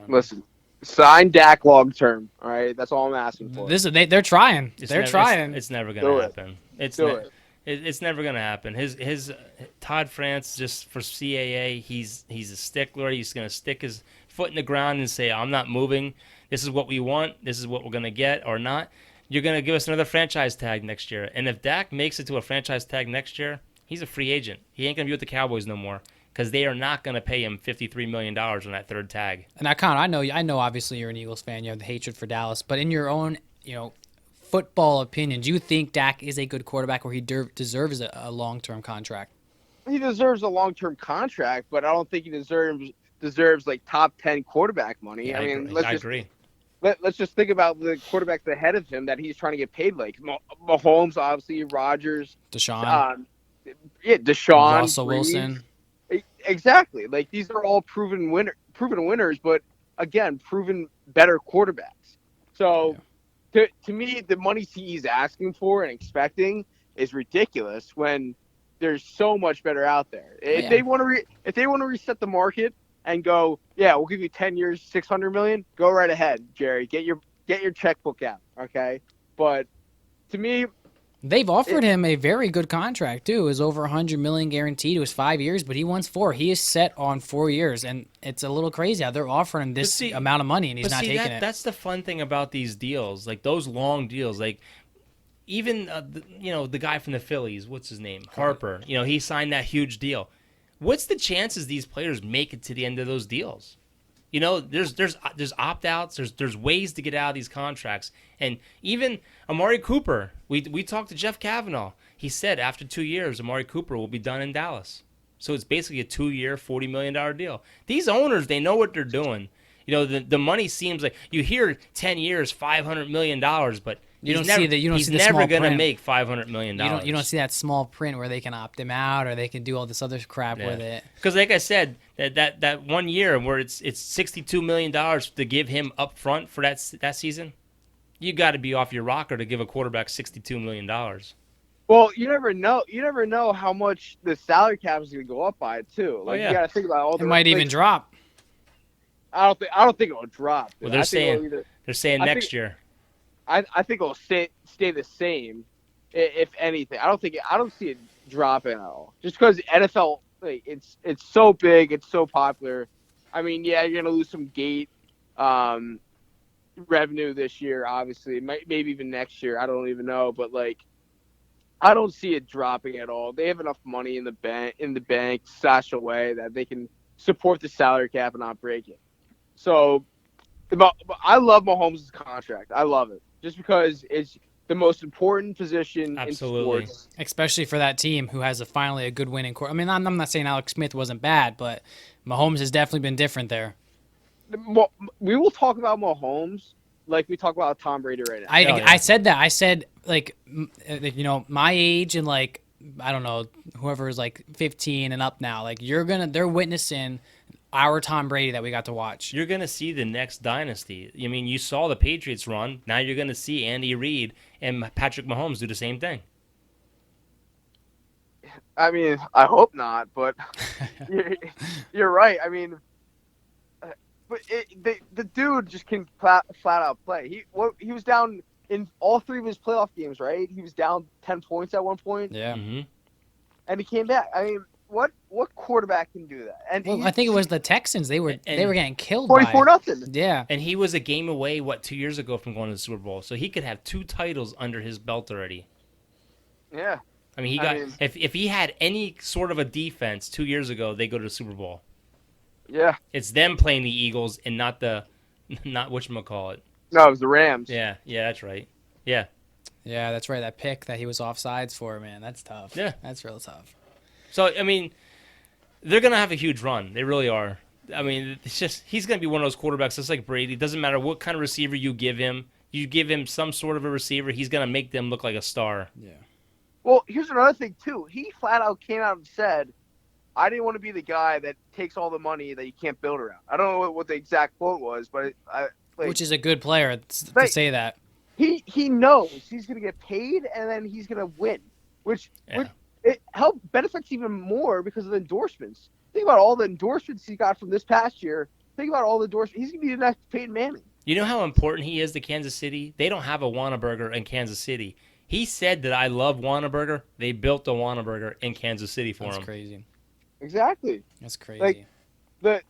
Listen, Sign Dak long term. All right, that's all I'm asking for. They're trying. They're trying. It's never Do gonna it. happen. Do it. It's never gonna happen. His Todd France just for CAA. He's a stickler. He's gonna stick his foot in the ground and say, "I'm not moving. This is what we want. This is what we're gonna get or not." You're gonna give us another franchise tag next year. And if Dak makes it to a franchise tag next year, he's a free agent. He ain't gonna be with the Cowboys no more because they are not gonna pay him $53 million on that third tag. And I know. Obviously, you're an Eagles fan. You have the hatred for Dallas, but in your own, football opinion, do you think Dak is a good quarterback, or he deserves a long-term contract? He deserves a long-term contract, but I don't think he deserves like top 10 quarterback money. Yeah, I mean, I agree. Let's just think about the quarterbacks ahead of him that he's trying to get paid like Mahomes, obviously, Rodgers, Deshaun, Deshaun, Russell Brees. Wilson. Exactly. Like these are all proven winners, but again, proven better quarterbacks. So to me, the money he's asking for and expecting is ridiculous when there's so much better out there. If they want to reset the market and go, yeah, we'll give you 10 years, $600 million, go right ahead, Jerry. Get your checkbook out, okay? But to me, they've offered him a very good contract too. It was over $100 million guaranteed. It was 5 years, but he wants 4. He is set on 4 years, and it's a little crazy how they're offering him this amount of money and he's not taking it. That's the fun thing about these deals, like those long deals. Like even the guy from the Phillies, what's his name, Harper. He signed that huge deal. What's the chances these players make it to the end of those deals? There's opt-outs. There's ways to get out of these contracts. And even Amari Cooper, we talked to Jeff Kavanaugh. He said after 2 years, Amari Cooper will be done in Dallas. So it's basically a 2-year, $40 million deal. These owners, they know what they're doing. The money seems like you hear 10 years, $500 million, but he's never going to make $500 million. You don't see that small print where they can opt him out or they can do all this other crap with it. Because like I said, that 1 year where it's $62 million to give him up front for that season, you got to be off your rocker to give a quarterback $62 million. Well, you never know. You never know how much the salary cap is going to go up by too. Like you got to think about all the. It might even drop. I don't think it will drop. Well, they're saying next year. I think it'll stay the same, if anything. I don't see it dropping at all. Just because NFL, like, it's so big, it's so popular. I mean, yeah, you're gonna lose some gate revenue this year, obviously, maybe even next year. I don't even know, but like, I don't see it dropping at all. They have enough money in the bank stashed away that they can support the salary cap and not break it. So, I love Mahomes' contract. I love it just because it's the most important position in sports, especially for that team who has finally a good winning core. I mean, I'm not saying Alex Smith wasn't bad, but Mahomes has definitely been different there. We will talk about Mahomes like we talk about Tom Brady right now. I said that. I said like my age and like I don't know whoever is like 15 and up now. Like they're witnessing our Tom Brady that we got to watch. You're going to see the next dynasty. I mean, you saw the Patriots run. Now you're going to see Andy Reid and Patrick Mahomes do the same thing. I mean, I hope not, but you're right. I mean, but the dude just can flat out play. He was down in all 3 of his playoff games, right? He was down 10 points at one point. Yeah. Mm-hmm. And he came back. I mean, what quarterback can do that? And I think it was the Texans. They were getting killed 44-0. Yeah. And he was a game away 2 years ago from going to the Super Bowl. So he could have 2 titles under his belt already. Yeah. I mean, if he had any sort of a defense 2 years ago, they go to the Super Bowl. Yeah. It's them playing the Eagles and not whatchamacallit. No, it was the Rams. Yeah, that's right. Yeah. Yeah, that's right. That pick that he was offsides for, man, that's tough. Yeah. That's real tough. So, I mean, they're going to have a huge run. They really are. I mean, it's just he's going to be one of those quarterbacks just like Brady. It doesn't matter what kind of receiver you give him. You give him some sort of a receiver, he's going to make them look like a star. Yeah. Well, here's another thing, too. He flat out came out and said, I didn't want to be the guy that takes all the money that you can't build around. I don't know what the exact quote was, but which is a good player to say that. He knows he's going to get paid and then he's going to win, which it benefits even more because of the endorsements. Think about all the endorsements he got from this past year think about all the doors. He's gonna be the next Peyton Manning. You know how important he is to Kansas City? They don't have a Whataburger in Kansas City. He said that I love Whataburger. They built a Whataburger in Kansas City for That's him. crazy. Exactly. That's crazy. Like,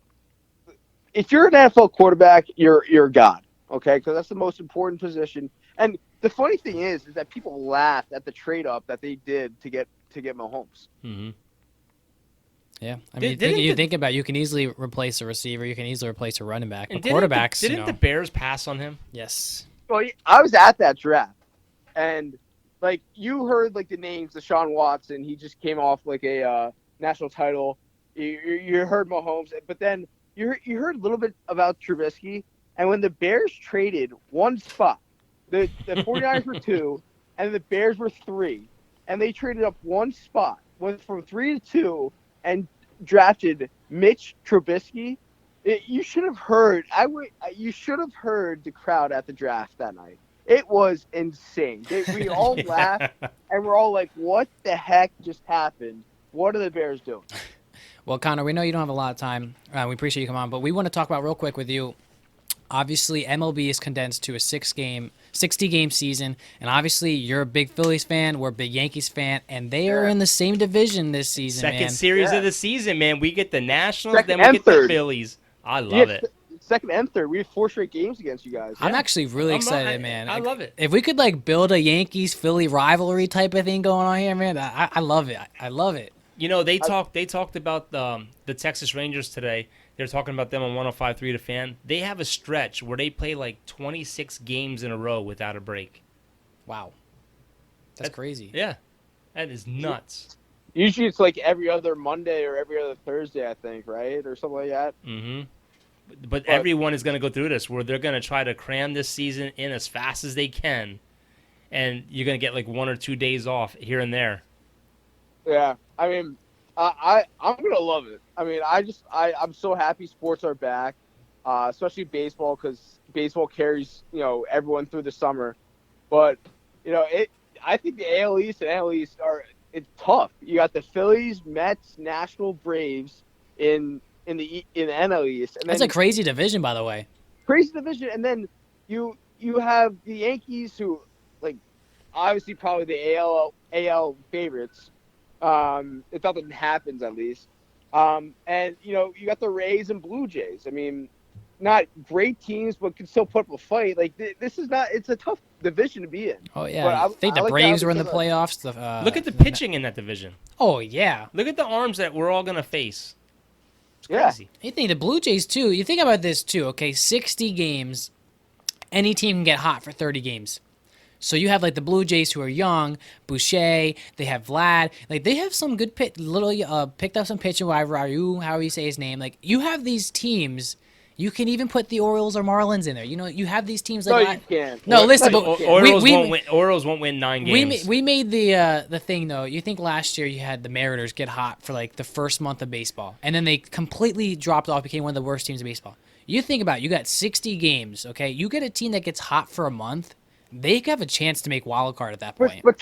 if you're an NFL quarterback, you're a god, okay? Because that's the most important position. And the funny thing is that people laughed at the trade up that they did to get Mahomes. Mm-hmm. Yeah, I mean, think about it, you can easily replace a receiver, you can easily replace a running back, but quarterbacks. Didn't the Bears pass on him? Yes. Well, I was at that draft, and like you heard like the names, Deshaun Watson. He just came off like a national title. You heard Mahomes, but then you heard a little bit about Trubisky. And when the Bears traded one spot, the 49ers were 2, and the Bears were 3, and they traded up one spot, went from 3 to 2, and drafted Mitch Trubisky. You should have heard. You should have heard the crowd at the draft that night. It was insane. We all laughed, and we're all like, "What the heck just happened? What are the Bears doing?" Well, Connor, we know you don't have a lot of time. We appreciate you coming on, but we want to talk about real quick with you. Obviously, MLB is condensed to a 60-game season, and obviously you're a big Phillies fan, we're a big Yankees fan, and they are in the same division this season, Second man. series of the season, man. We get the Nationals, Second then we get third. the Phillies. I love it. Second and third. We have 4 straight games against you guys. I'm actually really excited, man. I love it. If we could like build a Yankees-Philly rivalry type of thing going on here, man, I love it. I love it. You know, they talked about the Texas Rangers today. They're talking about them on 105.3 The Fan. They have a stretch where they play like 26 games in a row without a break. Wow. That's crazy. Yeah. That is nuts. Usually it's like every other Monday or every other Thursday, I think, right? Or something like that. Mm-hmm. But everyone is going to go through this where they're going to try to cram this season in as fast as they can. And you're going to get like 1 or 2 days off here and there. Yeah. I mean, I'm going to love it. I mean, I'm so happy sports are back, especially baseball, because baseball carries, everyone through the summer. But, I think the AL East and NL East it's tough. You got the Phillies, Mets, National, Braves in the NL East. And that's a crazy division, by the way. Crazy division. And then you have the Yankees, who, like, obviously probably the AL favorites. If nothing happens, at least. And, you got the Rays and Blue Jays. I mean, not great teams, but can still put up a fight. Like, this is not – it's a tough division to be in. Oh, yeah. I think the Braves were in the playoffs. Look at the pitching in that division. Oh, yeah. Look at the arms that we're all going to face. It's crazy. Yeah. You think the Blue Jays, too. You think about this, too. Okay, 60 games. Any team can get hot for 30 games. So you have like the Blue Jays who are young, Boucher. They have Vlad. Like they have some good picked up some pitching. Ryu, how you say his name. Like you have these teams. You can even put the Orioles or Marlins in there. You have these teams like you can't. No, listen, but Orioles won't win 9 games. We made the thing though. You think last year you had the Mariners get hot for like the first month of baseball, and then they completely dropped off, became one of the worst teams in baseball. You think about it, you got 60 games. Okay, you get a team that gets hot for a month. They have a chance to make wild card at that point. But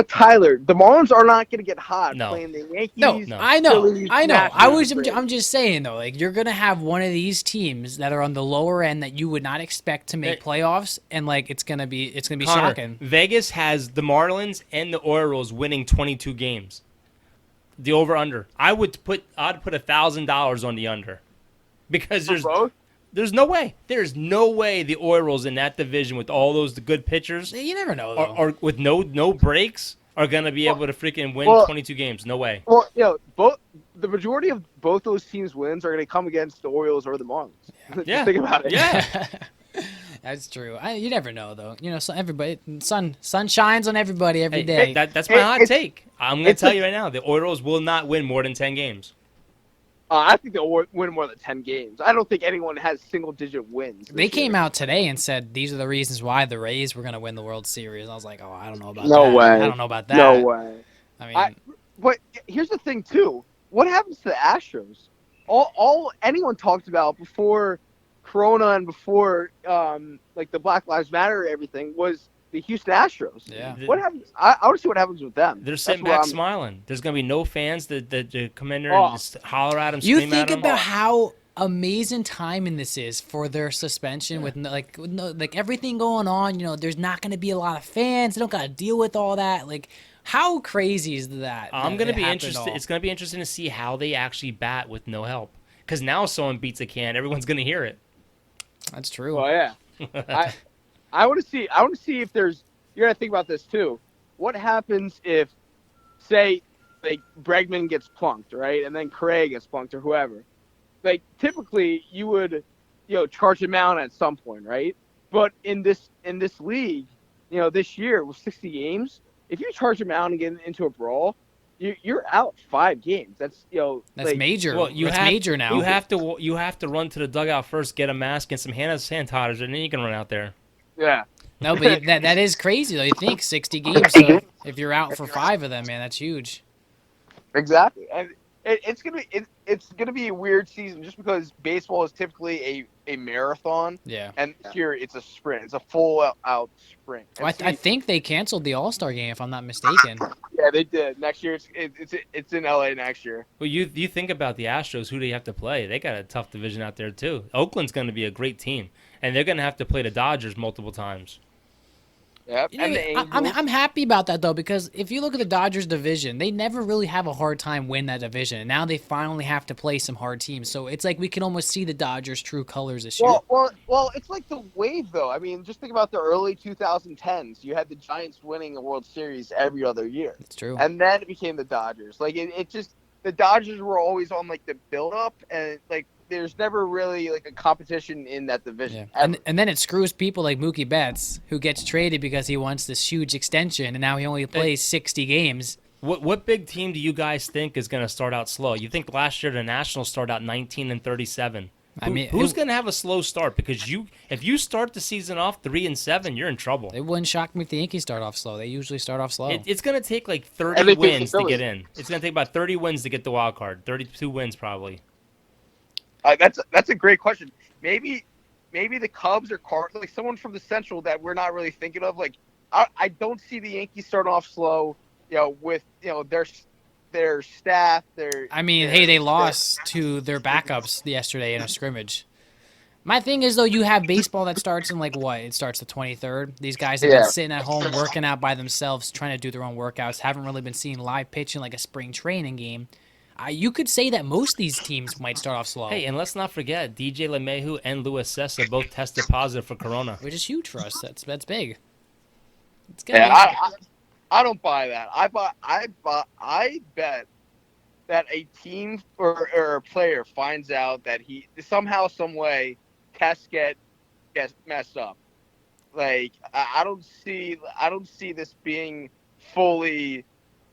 Tyler, the Marlins are not going to get hot playing the Yankees. No, I know. Phillies, I'm just saying though, like you're gonna have one of these teams that are on the lower end that you would not expect to make playoffs, and like it's gonna be Connor, shocking. Vegas has the Marlins and the Orioles winning 22 games. The over under. I'd put $1,000 on the under, because there's no way. There's no way the Orioles in that division with all those good pitchers, you never know, though. or with no breaks, are going to be able to freaking win 22 games. No way. Well, the majority of both those teams' wins are going to come against the Orioles or the Marlins. Yeah. Think about it. Yeah. That's true. You never know, though. So everybody, sun shines on everybody every day. That's my hot take. I'm going to tell you right now, the Orioles will not win more than 10 games. I think they'll win more than 10 games. I don't think anyone has single-digit wins. They came out today and said these are the reasons why the Rays were going to win the World Series. I was like, I don't know about that. No way. I don't know about that. No way. I mean, but here's the thing too. What happens to the Astros? All anyone talked about before Corona and before like the Black Lives Matter everything was the Houston Astros. Yeah. What happens? I want to see what happens with them. They're sitting back smiling. There's going to be no fans that come in there and just holler at them, scream at them. You think about how amazing timing this is for their suspension with like everything going on. You know, there's not going to be a lot of fans. They don't got to deal with all that. Like, how crazy is that? I'm that gonna it be happened interested. all? It's gonna be interesting to see how they actually bat with no help. Because now if someone beats a can, everyone's gonna hear it. That's true. Well, yeah. I want to see. I want to see if there's. You're gonna think about this too. What happens if, say, like Bregman gets plunked, right, and then Correa gets plunked or whoever? Like typically, you would, charge him out at some point, right? But in this league, this year with 60 games, if you charge him out and get into a brawl, you're out 5 games. That's That's major. Well, That's major now. You have to run to the dugout first, get a mask and some hand sanitizer, and then you can run out there. Yeah. No, but that is crazy though. You think 60 games, so if you're out for 5 of them, man, that's huge. Exactly, and it's gonna be a weird season just because baseball is typically a marathon. Yeah. And this year it's a sprint. It's a full out sprint. Well, I think they canceled the All-Star game, if I'm not mistaken. Yeah, they did. Next year it's in LA next year. Well, you think about the Astros, who they have to play. They got a tough division out there too. Oakland's going to be a great team, and they're going to have to play the Dodgers multiple times. Yep. And the Angels. I'm happy about that though, because if you look at the Dodgers division, they never really have a hard time win that division, and now they finally have to play some hard teams. So it's like we can almost see the Dodgers' true colors this year. Well, it's like the wave though. I mean, just think about the early 2010s. You had the Giants winning a World Series every other year. It's true. And then it became the Dodgers. Like it just the Dodgers were always on like the build up, and like there's never really like a competition in that division. Yeah. And then it screws people like Mookie Betts, who gets traded because he wants this huge extension, and now he only plays 60 games. What big team do you guys think is going to start out slow? You think last year the Nationals started out 19-37? Who's going to have a slow start? Because if you start the season off 3-7, you're in trouble. It wouldn't shock me if the Yankees start off slow. They usually start off slow. It's going to take like 30 wins to get in. It's going to take about 30 wins to get the wild card. 32 wins probably. That's a great question. Maybe the Cubs or Cardinals, like someone from the Central that we're not really thinking of. Like I don't see the Yankees starting off slow. With their staff. They lost to their backups yesterday in a scrimmage. My thing is though, you have baseball that starts in like what? It starts the 23rd. These guys have been sitting at home working out by themselves, trying to do their own workouts. Haven't really been seeing live pitching like a spring training game. You could say that most of these teams might start off slow. Hey, and let's not forget, DJ LeMahieu and Luis Sessa both tested positive for corona. Which is huge for us. That's big. It's good. I don't buy that. I bet that a team or a player finds out that he somehow, some way, tests get messed up. Like I don't see this being fully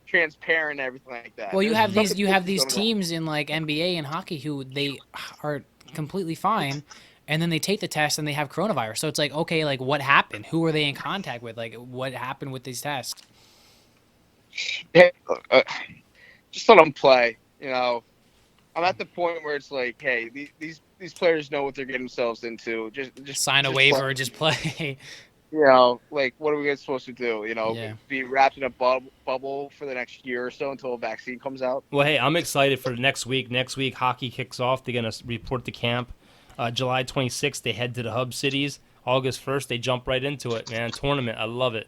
transparent and everything like that. Well, you have these teams in like NBA and hockey who they are completely fine, and then they take the test and they have coronavirus. So it's like, okay, like what happened? Who were they in contact with? Like what happened with these tests? Just let them play. I'm at the point where it's like, hey, these players know what they're getting themselves into. Just sign a waiver, just play. Like what are we supposed to do? Be wrapped in a bubble for the next year or so until a vaccine comes out. Well, hey, I'm excited for next week. Next week, hockey kicks off. They're gonna report to camp. July 26th, they head to the hub cities. August 1st, they jump right into it, man. Tournament, I love it.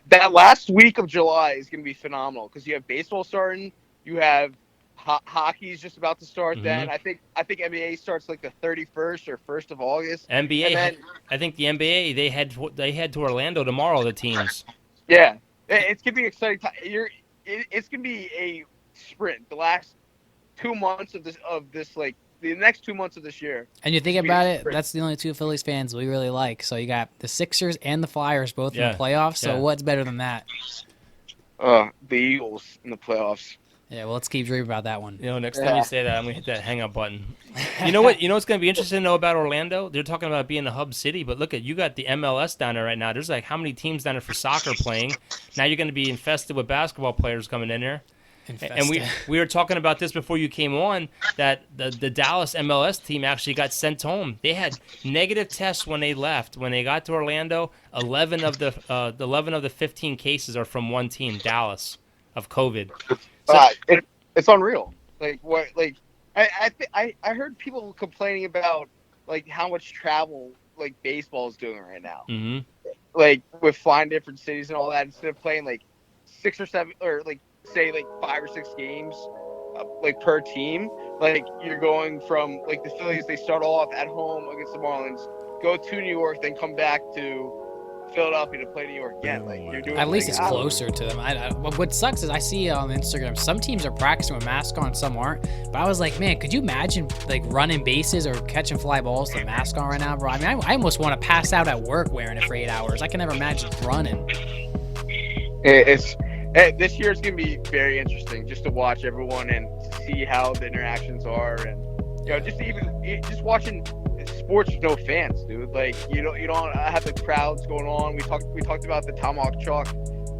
That last week of July is going to be phenomenal because you have baseball starting, you have hockey's just about to start. Then I think NBA starts like the 31st or 1st of August. NBA, I think the NBA they head to Orlando tomorrow. The teams. Yeah, it's going to be an exciting time. It's going to be a sprint. The last 2 months of this like. The next 2 months of this year. And you think about it, that's the only two Phillies fans we really like. So you got the Sixers and the Flyers both in the playoffs. So what's better than that? The Eagles in the playoffs. Yeah, well, let's keep dreaming about that one. Next time you say that, I'm going to hit that hang up button. You know what? What's going to be interesting to know about Orlando? They're talking about being a hub city, but look you got the MLS down there right now. There's like how many teams down there for soccer playing? Now you're going to be infested with basketball players coming in there. And we were talking about this before you came on, that the Dallas MLS team actually got sent home. They had negative tests when they left. When they got to Orlando, 11 of the 15 cases are from one team, Dallas, of COVID. It's unreal. Like what? Like I heard people complaining about like how much travel like baseball is doing right now. Mm-hmm. Like with flying different cities and all that, instead of playing like 6 or 7 or like say like 5 or 6 games like per team, like you're going from like the Phillies, they start off at home against the Marlins, go to New York, then come back to Philadelphia to play New York again. Like you're doing At least it's like, closer to them. What sucks is I see on Instagram some teams are practicing with masks on, some aren't. But I was like, man, could you imagine like running bases or catching fly balls with a mask on right now, bro? I mean, I almost want to pass out at work wearing it for 8 hours. I can never imagine running. This year it's gonna be very interesting just to watch everyone and to see how the interactions are, and just watching sports with no fans, dude. Like you don't have the crowds going on. We talked about the tomahawk chalk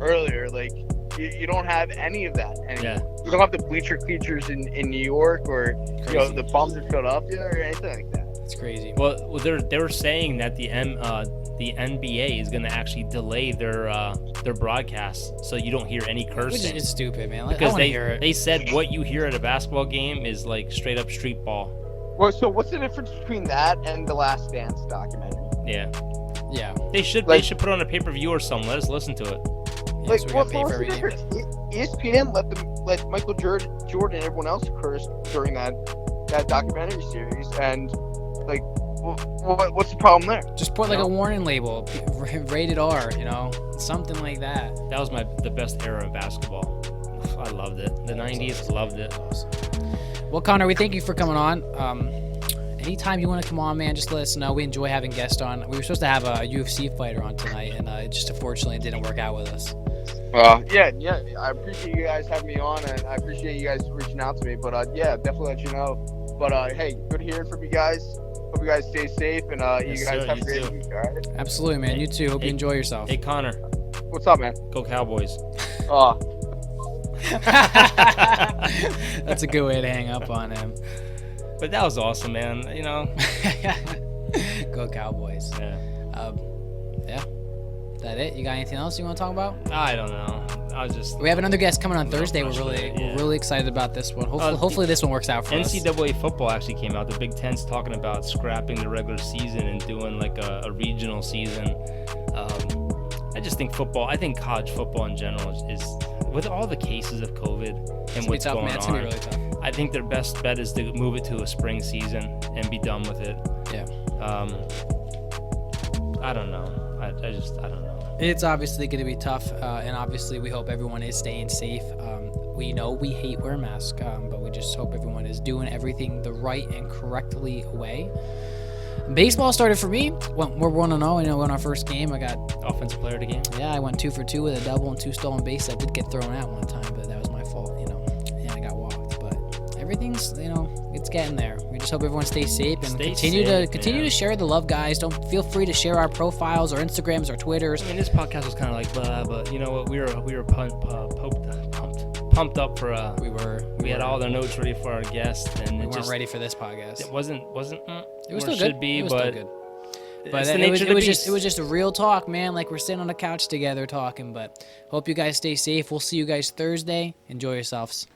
earlier. Like you don't have any of that anymore. Yeah. You don't have the bleacher creatures in New York or the bums in Philadelphia or anything like that. It's crazy. Well, they were saying that the NBA is going to actually delay their broadcasts, so you don't hear any cursing. Which is stupid, man. I Because want to hear it. they said what you hear at a basketball game is like straight up street ball. Well, so what's the difference between that and the Last Dance documentary? Yeah. Yeah. They should put on a pay-per-view or something. Let us listen to it. Yeah, Like, so we what's gotta pay for the every game. difference? ESPN let Michael Jordan and everyone else curse during that documentary series, and like, what's the problem there? Just put like a warning label, rated R, something like that. That was the best era of basketball. I loved it. The 90s, loved it. Well, Connor, we thank you for coming on. Anytime you want to come on, man, just let us know. We enjoy having guests on. We were supposed to have a UFC fighter on tonight, and it just unfortunately didn't work out with us. Yeah. I appreciate you guys having me on, and I appreciate you guys reaching out to me. But yeah, definitely let you know. But hey, good hearing from you guys. Hope you guys stay safe, and you guys have a great week. All right. Absolutely, man. You too. Hope you enjoy yourself. Hey, Connor. What's up, man? Go Cowboys. That's a good way to hang up on him. But that was awesome, man. Go Cowboys. Yeah. Yeah. Is that it? You got anything else you want to talk about? I don't know. We have another guest coming on Thursday. We're really excited about this one. Hopefully this one works out for us. NCAA football actually came out. The Big Ten's talking about scrapping the regular season and doing like a regional season. I just think football. I think college football in general is with all the cases of COVID and what's going on. It's gonna be really tough. I think their best bet is to move it to a spring season and be done with it. Yeah. I don't know. I don't know. It's obviously going to be tough, and obviously we hope everyone is staying safe. We know we hate wearing masks, but we just hope everyone is doing everything the right and correctly way. Baseball started for me. We're 1-0. In our first game, I got Offensive player of the game. Yeah, I went 2 for 2 with a double and 2 stolen bases. I did get thrown out one time, but that was my fault, and I got walked. But everything's, it's getting there. We just hope everyone stays safe and continue to share the love, guys. Don't feel free to share our profiles, our Instagrams, our Twitters. I mean, this podcast was kind of like blah, but you know what? We were pumped up for. We had all the notes ready for our guest, and we weren't ready for this podcast. It wasn't. It was still good. Should be, it was but still good. But it was just a real talk, man. Like we're sitting on the couch together talking. But hope you guys stay safe. We'll see you guys Thursday. Enjoy yourselves.